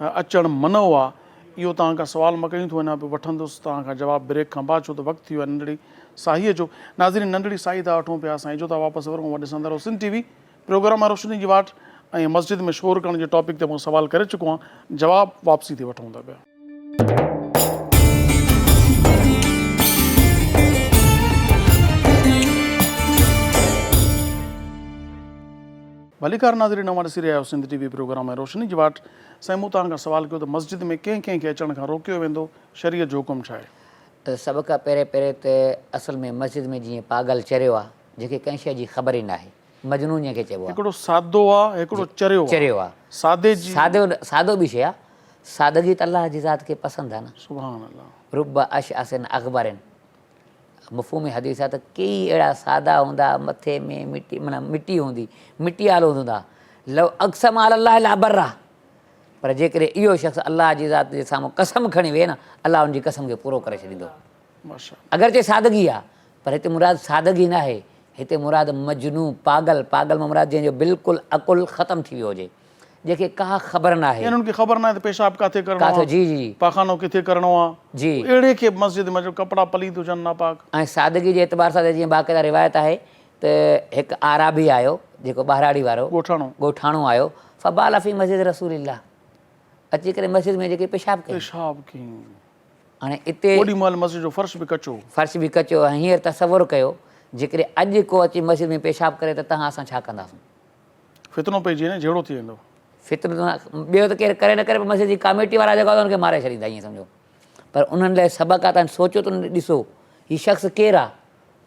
अचणु मनो आहे। इहो तव्हां खां सुवाल मां कयूं थो वञा पियो, वठंदुसि तव्हां खां जवाबु ब्रेक खां बाद, छो त वक़्तु थी वियो आहे नंढड़ी साहीअ जो। नाज़रीन, नंढड़ी साही था वठूं पिया, असां जो था वापसि वरूं, ॾिसंदा रहो सिंध टीवी प्रोग्राम आहे रोशनी जी वाट, ऐं मस्जिद में शोर करण जे टॉपिक ते मूं सवाल करे चुको आहियां, जवाबु वापसी ते वठूं था पिया। भलीकार नाज़रीन, नवां ॾिसी रहिया आहियो सिंध टीवी प्रोग्राम आहे रोशनी जी वाट। साईं, मूं तव्हां खां सवाल कयो त मस्जिद में कंहिं खे अचण खां रोकियो वेंदो, शरीयत जो हुकुम छा आहे? त सभ खां पहिरें त असल में मस्जिद में जीअं पागल चरियो आहे, जेके कंहिं शइ जी ख़बर ई न आहे, मजनून जंहिंखे चइबो आहे। हिकिड़ो सादो आहे, हिकिड़ो चरियो आहे। सादो बि शइ आहे, सादगी त अलाह जी ज़ात खे पसंदि आहे न। सुभान अल्लाह। रुब अशअसिन अख़बरिन, मफ़हूम हदीस आहे त कई अहिड़ा सादा हूंदा, मथे में मिटी हूंदी, मिटी आलो हूंदा, लव अक़सम अला अल्लाह ला बर्रा, पर जेकॾहिं इहो शख़्स अलाह जी ज़ात जे साम्हूं कसम खणी वेहे न, अलाह उनजी कसम खे पूरो करे छॾींदो। अगरचे सादगी आहे, पर हिते मुराद सादगी न आहे, हिते मुराद मजनू, पागल। पागल में मुराद जंहिंजो बिल्कुलु अकुल ख़तमु थी वियो हुजे, जंहिंखे का ख़बर न आहे, उन्हनि खे ख़बर न आहे त पेशाब किथे करणो आहे, जी जी पाखानो किथे करणो आहे, जी अहिड़े खे मस्जिद में कपिड़ा पलीत हुजनि नापाक। ऐं सादगी जे एतबार सां जीअं बाक़ाइदा रिवायत आहे त हिकु आराबी आयो, जेको ॿाहिराड़ी वारो ॻोठाणो आयो, फबाल फी मस्जिद रसूलिल्लाह, अची करे मस्जिद में जेके पेशाब कयईं, हाणे हिते ओॾी महिल मस्जिद जो फर्श बि कचो, फर्श बि कचो। ऐं हींअर तसवुरु कयो जेकॾहिं अॼु को अची मस्जिद में पेशाब करे त तव्हां असां छा कंदासीं? फितनो पइजी वञे, जहिड़ो थी वेंदो। फितरो ॿियो त केरु करे न करे, मस्जिद जी कमेटी वारा जेका हुआ हुनखे मारे छॾींदा, ईअं सम्झो। पर उन्हनि लाइ सबक़ु आहे, तव्हां सोचो त ॾिसो हीउ शख़्स केरु आहे,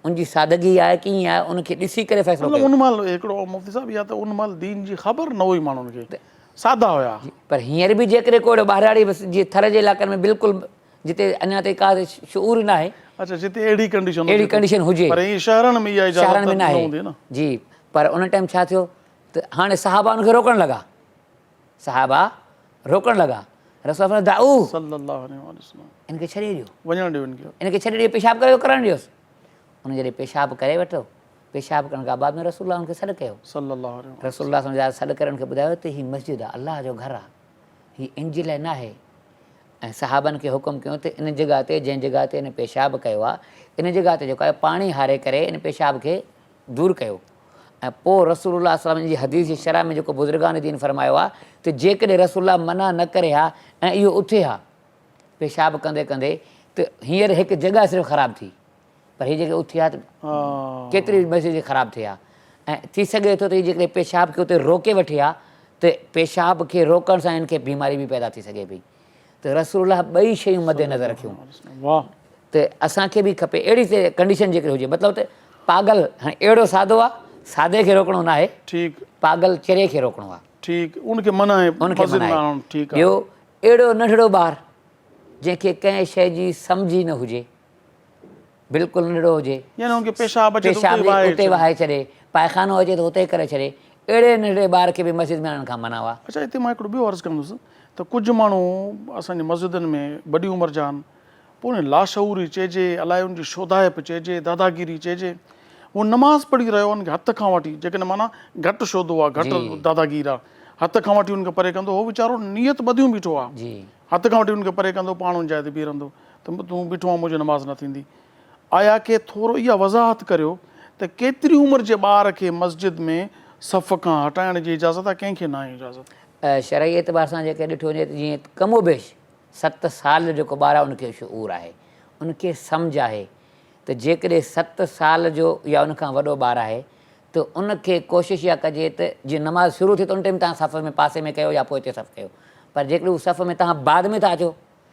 उनजी सादगी आहे कीअं आहे, उनखे ॾिसी करे फ़ैसिलो कयो। उन महिल हिकिड़ो मुफ़्ती साहिबु, या त उन महिल दीन जी ख़बर न हुई माण्हुनि खे, सादा हुया। पर हींअर बि जेकॾहिं को ॿाहिराड़ी जीअं थर जे इलाइक़नि में बिल्कुलु जिते अञा ताईं का शऊर न आहे, अच्छा, जिते अहिड़ी कंडीशन हुजे, पर हीअ शहरनि में इहा शहरनि में इजाज़त न न आहे हूंदी न। जी। पर उन टाइम छा थियो त हाणे सहाबा उनखे रोकणु लॻा, सहाबा रोकणु लॻा। रसूल फरमायो दाऊ सल्लल्लाहु अलैहि वसल्लम, इनखे छॾे ॾियो, वञणु ॾियो इनखे। इनखे छॾे ॾियो, पेशाब करे करणु ॾियोसि। उन जॾहिं पेशाब करे वठो, पेशाब करण खां बाद में रसूल हुनखे सॾु कयो। सल्लल्लाहु अलैहि वसल्लम, रसूल सॾु करे हुनखे ॿुधायो त हीअ मस्जिद आहे, अलाह जो घरु आहे, हीअ इन जे लाइ न आहे। ऐं सहाबनि खे हुकुम कयो त इन जॻह ते, जंहिं जॻह ते इन पेशाब कयो आहे, इन जॻह ते जेको आहे पाणी हारे करे इन पेशाब खे दूरि कयो। ऐं पोइ रसूलुल्लाह सल्लल्लाहु अलैहि वसल्लम जी हदीस जी शरह में जेको बुज़ुर्गान दीन फरमायो आहे त जेकॾहिं रसूलुल्लाह मना न करे हा ऐं इहो उथे हा पेशाब कंदे कंदे, त हींअर हिकु जॻह सिर्फ़ु ख़राबु थी, पर हीअ जेके उथी आहे त केतिरी मस्जिद ख़राबु थी आहे। ऐं थी सघे थो त हीअ जेकॾहिं पेशाब खे उते रोके वठी आहे त पेशाब खे रोकण सां हिनखे बीमारी बि पैदा थी सघे पई। त रसूलुल्लाह ॿई शयूं मद्देनज़र रखियूं। वाह। त असांखे बि खपे अहिड़ी कंडीशन जेकॾहिं हुजे, मतिलबु त पागल हाणे अहिड़ो सादो आहे, सादे खे रोकणो न आहे, ठीकु, पागल चेरे खे रोकणो आहे, ठीकु, उनखे मना आहे, उनखे मस्जिद मना में आहे। आणणु, ठीकु आहे। ॿियो अहिड़ो नंढड़ो ॿारु जंहिंखे कंहिं शइ जी सम्झ ई न हुजे, बिल्कुलु नंढड़ो हुजे, यानी उनखे पेशाब अचे त पेशाब उते वाहे उते वहाए छॾे, पायखानो अचे त उते करे छॾे, अहिड़े नंढड़े ॿार खे बि मस्जिद में आणण खां मना हुआ। अच्छा, हिते मां हिकिड़ो ॿियो अर्ज़ु कंदुसि त कुझु माण्हू असांजी मस्जिदनि में वॾी उमिरि जा आहिनि, पोइ उन लाशऊरी चइजे, अलाए उनजी शोधाइप चइजे, दादागिरी चइजे, उहो नमाज़ पढ़ी रहियो आहे, उनखे हथ खां वठी, जेकॾहिं माना घटि शोधो आहे, घटि दादागीर आहे, हथ खां वठी उनखे परे कंदो, उहो वीचारो नियत ॿधियूं बीठो आहे, हथ खां वठी उनखे परे कंदो, पाण उन जाइ ते बीह रहंदो, त तूं बीठो आहे, मुंहिंजी नमाज़ न थींदी। आया के थोरो इहा वज़ाहत करियो त केतिरी उमिरि जे ॿार खे मस्जिद में सफ़ खां हटाइण जी इजाज़त आहे, कंहिंखे न आहे इजाज़त? शरई एतबार सां जेके ॾिठो वञे त जीअं कमोबेश 7 साल जो जेको ॿारु आहे उनखे शऊर आहे, उनखे सम्झ आहे त जेकॾहिं 7 साल जो या उनखां वॾो ॿारु आहे त उनखे कोशिशि इहा कजे त जीअं नमाज़ शुरू थिए त उन टाइम तव्हां सफ़ में पासे में कयो या पोइ हिते सफ़ कयो। पर जेकॾहिं उहो सफ़ में तव्हां बाद में था अचो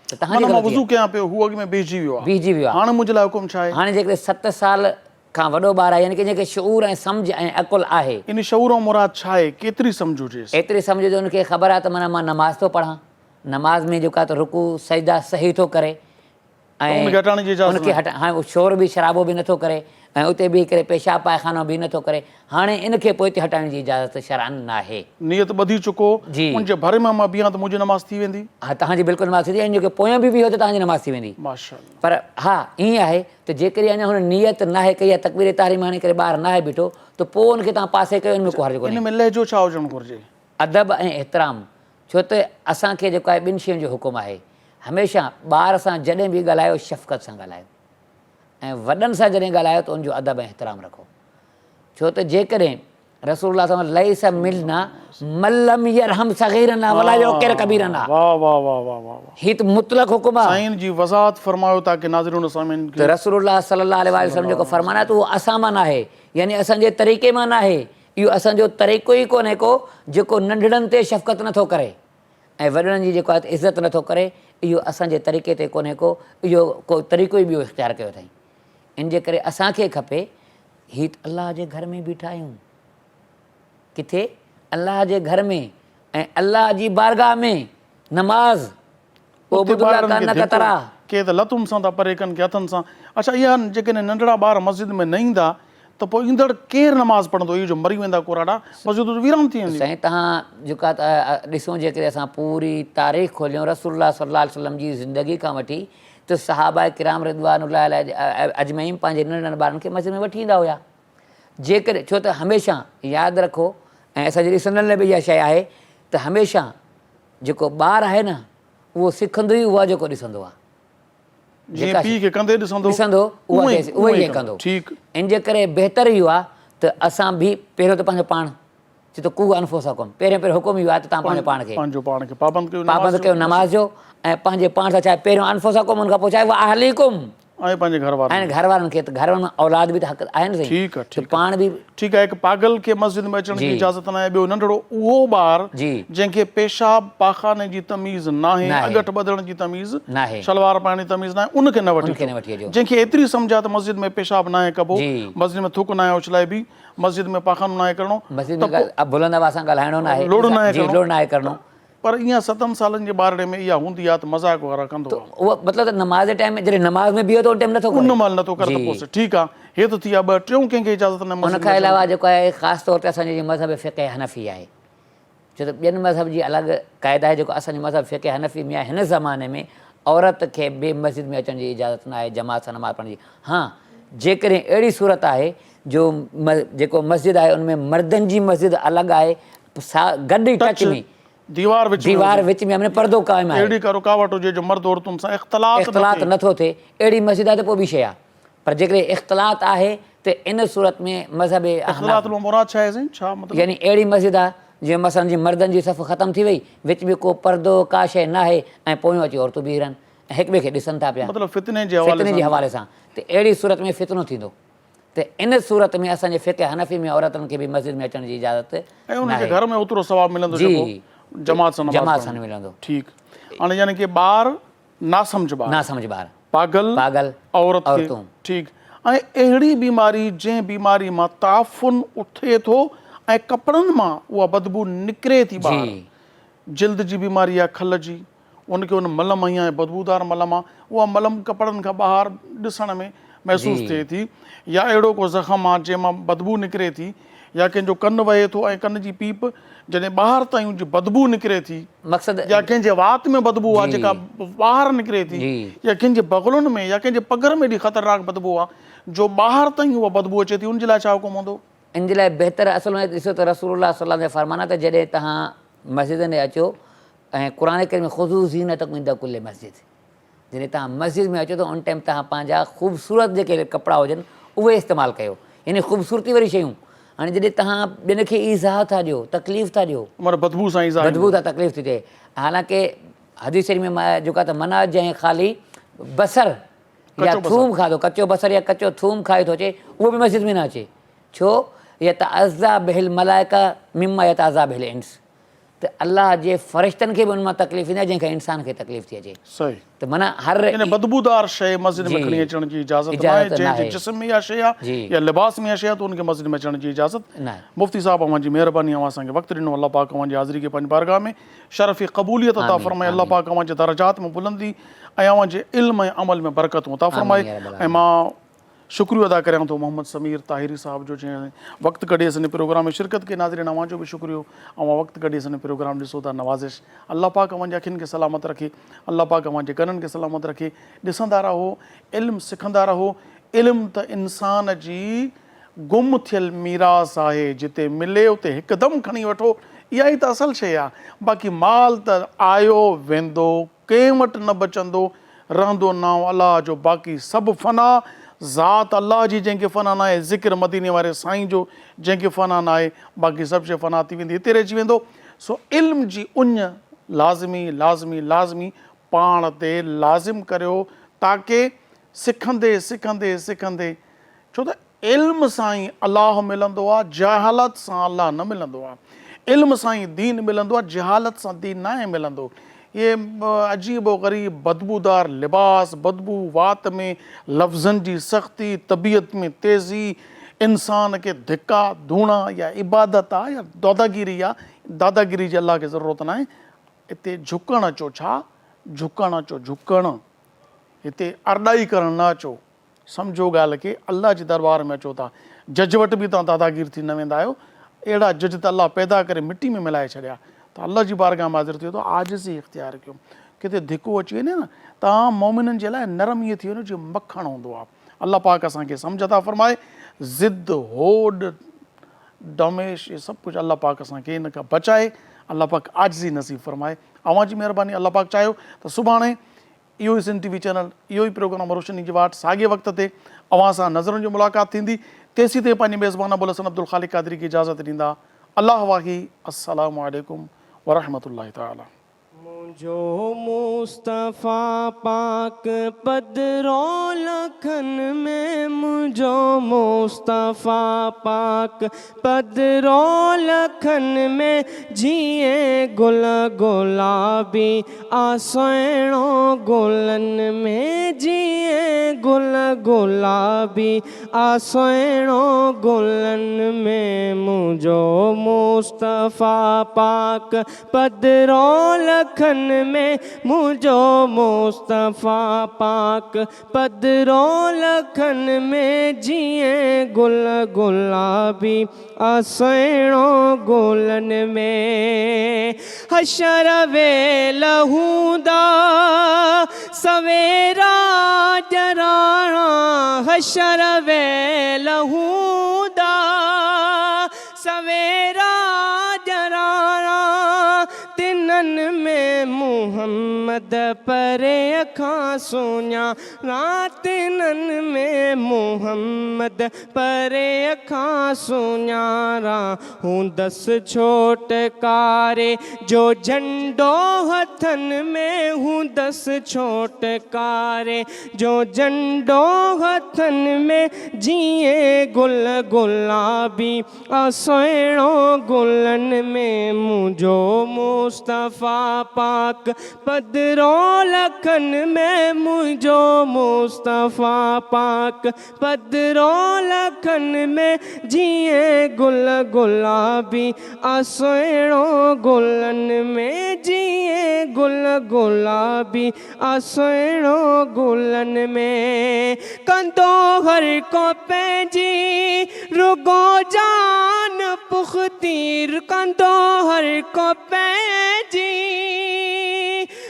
त तव्हांजी वज़ू कयां पियो, हू अॻु में बीहजी वियो आहे, बीहजी वियो आहे। हाणे मुंहिंजे लाइ हुकुम छा आहे? हाणे जेकॾहिं 7 साल खां वॾो ॿारु आहे, यानी की जेके शऊर ऐं सम्झ ऐं अकुलु आहे, इन शऊर ऐं मुराद छा आहे, केतिरी सम्झ हुजेसि? एतिरी सम्झ जो उनखे ख़बर आहे त माना मां नमाज़ थो पढ़ां, नमाज़ में जेका त रुकू सजदा सही थो करे, ऐं उनखे हाणे उहो शोर बि शराबो बि नथो करे, ऐं उते बीह करे पेशाब पायखानो बि नथो करे, हाणे इनखे पोइ हिते हटाइण जी इजाज़त शरअन न आहे। नियत ॿधी चुको, उनजे भरे मां बीहां त मुंहिंजी नमाज़ थी वेंदी? हा, तव्हांजी बिल्कुलु नमाज़ थी वेंदी, ऐं जेके पोयां बि बीहो त तव्हांजी नमाज़ थी वेंदी। माशाअल्लाह। पर हा ईअं आहे त जेकॾहिं अञा हुन नियत न आहे कई, तकबीर तहरीम हणी करे ॿारु न आहे बीठो, त पोइ उनखे तव्हां पासे कयो, इनमें को हर्ज कोन्हे। इन में लहजो छा हुजणु घुरिजे? अदब ऐं एतिराम, छो त असांखे जेको आहे ॿिनि शयुनि जो हुकुम आहे, हमेशह ॿार सां जॾहिं बि ॻाल्हायो शफ़क़त सां ॻाल्हायो, ऐं वॾनि सां जॾहिं ॻाल्हायो त उनजो अदब ऐं एतिराम रखो। छो त जेकॾहिं रसूलुल्लाह सल्लल्लाहु अलैहि वसल्लम लैसा मिलना मल्लम यरहम सगीरना वला युक़िर कबीरना, वाह वाह वाह वाह वाह, ही त मुतलक़ हुकुम आहे। साईं जी वज़ाहत फरमायो ताकि नाज़रीन सामिन त रसूलुल्लाह सल्लल्लाहु अलैहि वसल्लम जेको फरमान आहे त उहो असां मां न आहे, यानी असांजे तरीक़े मां न आहे, इहो असांजो तरीक़ो ई कोन्हे को जेको नंढड़नि ते शफ़क़त नथो करे ऐं वॾनि जी जेको आहे इज़त नथो करे, इहो असांजे तरीक़े ते कोन्हे को, इहो को तरीक़ो ई ॿियो इख़्तियार कयो अथई। इन जे करे असांखे खपे, हीअ अलाह जे घर में बीठा आहियूं, किथे? अलाह जे घर में, ऐं अलाह जी बारगाह में नमाज़, के त लतुनि सां था परे कनि, के हथनि सां। अच्छा, इहा जेकॾहिं नंढड़ा ॿार मस्जिद में न ईंदा त पोइ ईंदड़ केरु नमाज़ पढ़ंदो? इहो जो मरी वेंदा कोराडा, मस्जिद वीरान थी वेंदी। साईं तव्हां जेका ॾिसूं, जेकॾहिं असां पूरी तारीख़ खोलियूं रसूलुल्लाह सल्लल्लाहु अलैहि वसल्लम जी ज़िंदगी खां वठी, त सहाबा किराम रिदवानुल्लाह अलैहि अजमईन पंहिंजे नंढनि ॿारनि खे मस्जिद में वठी ईंदा हुआ। जेकॾहिं छो त हमेशह यादि रखो, ऐं असांजे ॾिसंदड़ लाइ बि इहा शइ आहे त हमेशह जेको ॿारु आहे न, उहो सिखंदो ई उहा जेको ॾिसंदो आहे, ॾिसंदो उहो ई कंदो। इन जे करे बहितर इहो आहे त असां बि पहिरियों त पंहिंजो पाण चए थो कू अनफुसकुम, पहिरियों हुकुम इहो आहे त तव्हां पाण खे पंहिंजो पाण खे पाबंद कयो पाबंद कयो नमाज़ जो, ऐं पंहिंजे पाण सां छा आहे पहिरियों अनफुसकुम, उन खां पोइ छा आहे अहलीकुम, ऐं पंहिंजे घर वारनि ऐं घर वारनि खे, त घर वारनि औलाद बि त हक़ आहे न साईं। ठीकु आहे, त पाण बि ठीकु आहे। हिकु पागल खे मस्जिद में अचण जी इजाज़त न आहे, ॿियो नंढड़ो उहो ॿारु जी जंहिंखे पेशाब पाखाने जी तमीज़ नाहे, अगट ॿधण जी तमीज़ नाहे, शलवार पाइण जी तमीज़ नाहे, उनखे न वठी अचो। जंहिंखे एतिरी सम्झ आहे त मस्जिद में पेशाब नाहे कबो, मस्जिद में थुक नाहे उछलाइबी, मस्जिद में पाखानो नाहे करिणो, मस्जिद में बुलंद आवाज़ सां ॻाल्हाइणो नाहे, लोड़ नाहे करिणो। पर ईअं 7 सालनि जे ॿारड़े में इहा हूंदी आहे त मज़ाक वारा कंदो आहे, उहो मतिलबु त नमाज़ जे टाइम में जॾहिं नमाज़ में बीहो त उन टाइम नथो उन महिल नथो करे त पोइ ठीकु आहे। हे त थी आहे 2 टियों कंहिंखे इजाज़त न। उन खां अलावा जेको आहे ख़ासि तौर ते असांजे मज़हब फ़िक़े हनफ़ी आहे, छो त ॿियनि मज़हब जी अलॻि क़ाइदा आहे, जेको असांजो मज़हब फ़िक़े हनफ़ी में आहे, हिन ज़माने में औरत खे ॿिए मस्जिद में अचण जी इजाज़त न आहे, जमात सां नमाज़ पढ़ण जी। हा, जेकॾहिं अहिड़ी सूरत आहे जो जेको मस्जिद आहे उनमें मर्दनि जी मस्जिद अलॻि आहे, गॾु टच में दीवार विच में हमने पर्दो क़ाइमु आहे, अहिड़ी का रुकावट हुजे जो मर्द औरतुनि सां इख़्तिलात नथो थिए, अहिड़ी मस्जिद आहे त पोइ ॿी शइ आहे। पर जेकॾहिं इख़्तिलात आहे त इन सूरत में मज़हब यानी अहिड़ी मस्जिद आहे जीअं मसलन जी मर्दनि जी सफ़ ख़तमु थी वई, विच में को पर्दो का शइ न आहे, ऐं पोयूं अची औरतूं बीह रहनि ऐं हिक ॿिए खे ॾिसनि था पिया, मतिलबु फितने जे हवाले सां, त अहिड़ी सूरत में फितनो थींदो। त इन सूरत में असांजे फ़िक़े हनफ़ी में औरतुनि खे बि मस्जिद में अचण जी इजाज़त घर में ओतिरो सवाबु मिलंदो जमात सां मिलंदो। ठीकु, हाणे यानी कि ॿार नासमझ ॿार, पागल औरतूं, ठीकु। ऐं अहिड़ी बीमारी जंहिं बीमारी मां ताफ़ुन उथे थो ऐं कपिड़नि मां उहा बदबू निकिरे थी, जिल्द जी बीमारी आहे खल जी, उनखे उन मलम हई आहे बदबूदार मलम आहे, उहा मलम कपिड़नि खां ॿाहिरि ॾिसण में महसूसु थिए थी, या अहिड़ो को ज़ख़म आहे जंहिंमां बदबू निकिरे थी, या कंहिंजो कनु वहे थो ऐं कन जी पीप जॾहिं ॿाहिरि ताईं जी बदबू निकिरे थी, मक़सदु या कंहिंजे वात में बदबू आहे जेका ॿाहिरि निकिरे थी, या कंहिंजे बगलुनि में या कंहिंजे पगर में एॾी ख़तरनाक बदबू आहे जो ॿाहिरि ताईं उहा बदबू अचे थी, उनजे लाइ छा हुकुम हूंदो? इन जे लाइ बहितर असल में ॾिसो त रसूलुल्लाह सल्लल्लाहु अलैहि वसल्लम जा फरमान त जॾहिं तव्हां मस्जिद में अचो ऐं क़ुरान करीम में ख़ुज़ू ज़ीनतकुम इंद कुल्लि मस्जिद, जॾहिं तव्हां मस्जिद में अचो त उन टाइम तव्हां पंहिंजा ख़ूबसूरत जेके कपिड़ा हुजनि उहे इस्तेमालु कयो, यानी ख़ूबसूरती वारी शयूं। हाणे जॾहिं तव्हां ॿियनि खे ईज़ा था ॾियो, तकलीफ़ था ॾियो, बदबू सां तकलीफ़ थी थिए, हालांकि हदीस शरीफ़ में जेका त मना जंहिं ख़ाली बसर या थूम खाधो, कचो बसर या कचो थूम खाए थो अचे, उहो बि मस्जिद में न अचे, छो यतअज़्ज़ा बिहिल मलाइका मिम्मा यतअज़्ज़ा बिहिल इंस, त अल्लाह जे फ़रिश्तनि खे बि उन मां तकलीफ़ ईंदी आहे जंहिंखे इंसान खे तकलीफ़ थी अचे। सही, त माना हर बदबूदार शइ मस्जिद में खणी अचण जी इजाज़त नाहे, जंहिंजे जिस्म में इहा शइ आहे या लिबास में इहा शइ आहे त उनखे मस्जिद में अचण जी इजाज़त न आहे। मुफ़्ती साहिब, अव्हांजी महिरबानी, अव्हां असांखे वक़्तु ॾिनो, अल्लाह पाक अव्हांजी हाज़िरी खे पंहिंजी बारगाह में शरफ़ी क़बूलियत अता फ़रमाए, अल्लाह पाक अव्हांजे दरजात में बुलंदी ऐं अव्हांजे इल्म ऐं अमल में बरकतूं अता फ़रमाए। ऐं मां शुक्रिया अदा करियां थो मोहम्मद समीर ताहिरी साहब जो, जंहिं वक़्तु कढी असांजे प्रोग्राम में शिरकत के नाज़रीन अव्हांजो बि शुक्रियो, अव्हां वक़्तु कढी असांजो प्रोग्राम ॾिसो था, नवाज़िश। अल्लाह पाक अव्हांजे अखियुनि खे सलामत रखे, अल्लाह पाक अव्हांजे कननि खे सलामत रखे, ॾिसंदा रहो, इल्मु सिखंदा रहो। इल्मु त इंसान जी गुम थियल मीरास आहे, जिते मिले उते हिकदमि खणी वठो, इहा ई त असल शइ आहे। बाक़ी माल त आयो वेंदो, कंहिं वटि न बचंदो, रहंदो नाओ अलाह जो, बाक़ी सभु फ़ना ज़ात अल्लाह जी जंहिंखे फ़ना न आहे, ज़िक्र मदीने वारे साईं जो जंहिंखे फ़ना न आहे, बाक़ी सभु शइ फ़ना थी वेंदी, हिते रहिजी वेंदो। सो इल्म जी उञ लाज़मी लाज़मी लाज़मी पाण ते लाज़िम करियो, ताकी सिखंदे सिखंदे सिखंदे, छो त इल्म सां ई अलाह मिलंदो आहे, जहालत सां अलाह न मिलंदो आहे। इल्म सां ई दीन मिलंदो आहे, जहालत सां दीन न मिलंदो। ये अजीब व ग़रीब बदबूदार लिबास, बदबू वात में, लफ़्ज़नि जी सख़्ती, तबीयत में तेज़ी, इंसान खे धिका धूणा या इबादत आहे या दादागिरी आहे, दादागिरी जी अलाह खे ज़रूरत न आहे। हिते झुकणु अचो, छा झुकणु अचो, झुकणु, हिते अरडाई करणु न अचो, सम्झो ॻाल्हि खे, अल्लाह जे दरबार में अचो था, जज वटि बि तव्हां दादागिरी थी न वेंदा आहियो, अहिड़ा जज त अल्लाह पैदा करे मिटी में मिलाए छॾिया, त अल्लाह जी बारगाह में हाज़िर थियो त आजिज़ी इख़्तियार कयो। किथे धिको अची वञे न, तव्हां मोमिननि जे लाइ नरम ईअं थी वञो जीअं मखण हूंदो आहे। अल्लाह पाक असांखे सम्झ था फ़रमाए, ज़िद, होॾ, डमेश, इहे सभु कुझु अल्लाह पाक असांखे इन खां बचाए, अल्लाह पाक आजिज़ी नसीब फ़रमाए। अव्हांजी महिरबानी, अल्लाह पाक चाहियो त सुभाणे इहो ई सिंध टीवी चैनल, इहो ई प्रोग्राम रोशनी जी वाट, साॻे वक़्त ते अव्हां सां नज़रुनि जी मुलाक़ात थींदी। तेसीं ताईं पंहिंजी मेज़बान अबुल हसन अब्दुल ख़ालिक़ क़ादरी खे इजाज़त ॾींदा। अल्लाह वाही अस्सलामु अलैकुम व रहमतुल्लाहि ताला। मुंहिंजो मुस्तफ़ा पाक पदरो लखन में, मुंहिंजो मुस्तफ़ा पाक पदरो लखन में, जीअं गुल गुलाबी आसुहिणो गुलन में, जीअं गुल गुलाबी आसुहिणो गुलन में, मुंहिंजो मुस्तफ़ा पाक पदरो लखन में, मुंहिंजो मुस्तफ़ा पाक पदरो लखन में, जीअं गुल गुलाबी आसुहिणो गुलन में। हशर वेल हूंदा सवेरा ॼराणा, हशर वेल हूंदा सवेरा ॼराणा, तिनन में मुहम्मद परे अखां सुञाणा, तिनन में मुहम्मद परे अखां सुञाणा, हूंदसि छोटकारे जो झंडो हथन में, हूंदसि छोटकारे जो झंडो हथन में, जीअं गुल गुलाबी आसुहिणो गुलन में, मुंहिंजो मुस्तफ़ा पाक पदरो लखन में, मुंहिंजो मुस्तफ़ा पाक पदरो लखन में, जीअं गुल गुलाबी आसुहिणो गुलन में, जीअं गुल गुलाबी आसुहिणो गुलन में। कंदो हर को पंहिंजी रुगो जान पुख़्ती, कंदो हर को पंहिंजी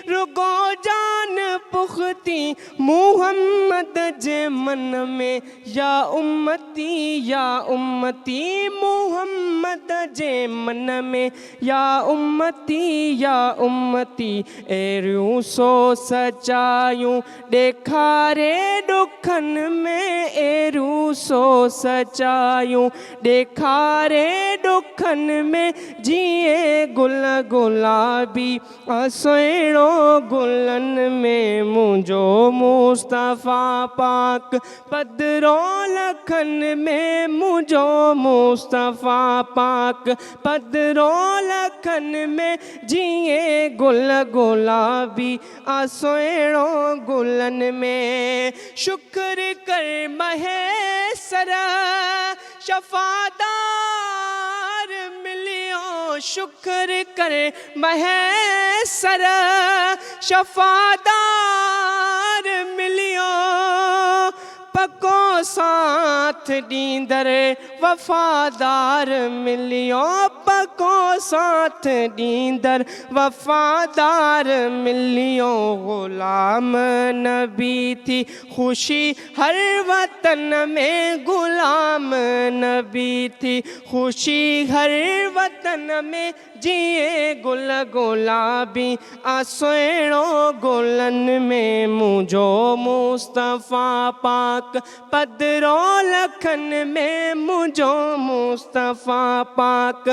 रुगो जान पुख़्ती, मुहम्मद जे मन में या उम्मती या उम्मती, मुहम्मद जे मन में या उम्मती या उम्मती, अहिड़ियूं सो सचायूं ॾेखारे ॾुखन में, अहिड़ियूं सो सचायूं ॾेखारे ॾुखन में, जीअं गुल गुलाबी आसुहिणो गुलन में, मुंहिंजो मुस्तफ़ा पाक पदरो लखन में, मुंहिंजो मुस्तफ़ा पाक पदरो लखन में, जीअं गुल गुलाबी आसुहिणो गुलन में। शुक्र कर महेसर शफ़ादार मिलियो, शुक्र कर महेसर शफ़ादार मिलियो, पको साथ ॾींदड़ वफ़ादार मिलियो, पको साथ ॾींदड़ वफ़ादार मिलियो, ग़ुलाम नबी थी ख़ुशी हर वतन में, ग़ुलाम नबी थी ख़ुशी हर वतन में, जीअं गुल गुलाबी आसुहिणो गुलन में, मुंहिंजो मुस्तफ़ा पाक पदरो लखन में, मुंहिंजो मुस्तफ़ा पाक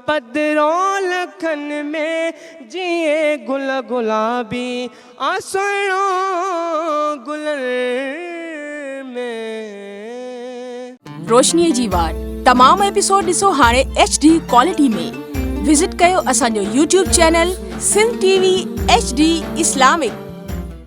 पदरो लखन में, जीअं गुल गुलाबी आसुहिणो गुलन में। रोशनीअ जी वाट तमामु एपिसोड ॾिसो हाणे HD क्वालिटी में। विज़िट कयो असांजो YouTube channel Sindh TV HD Islamic.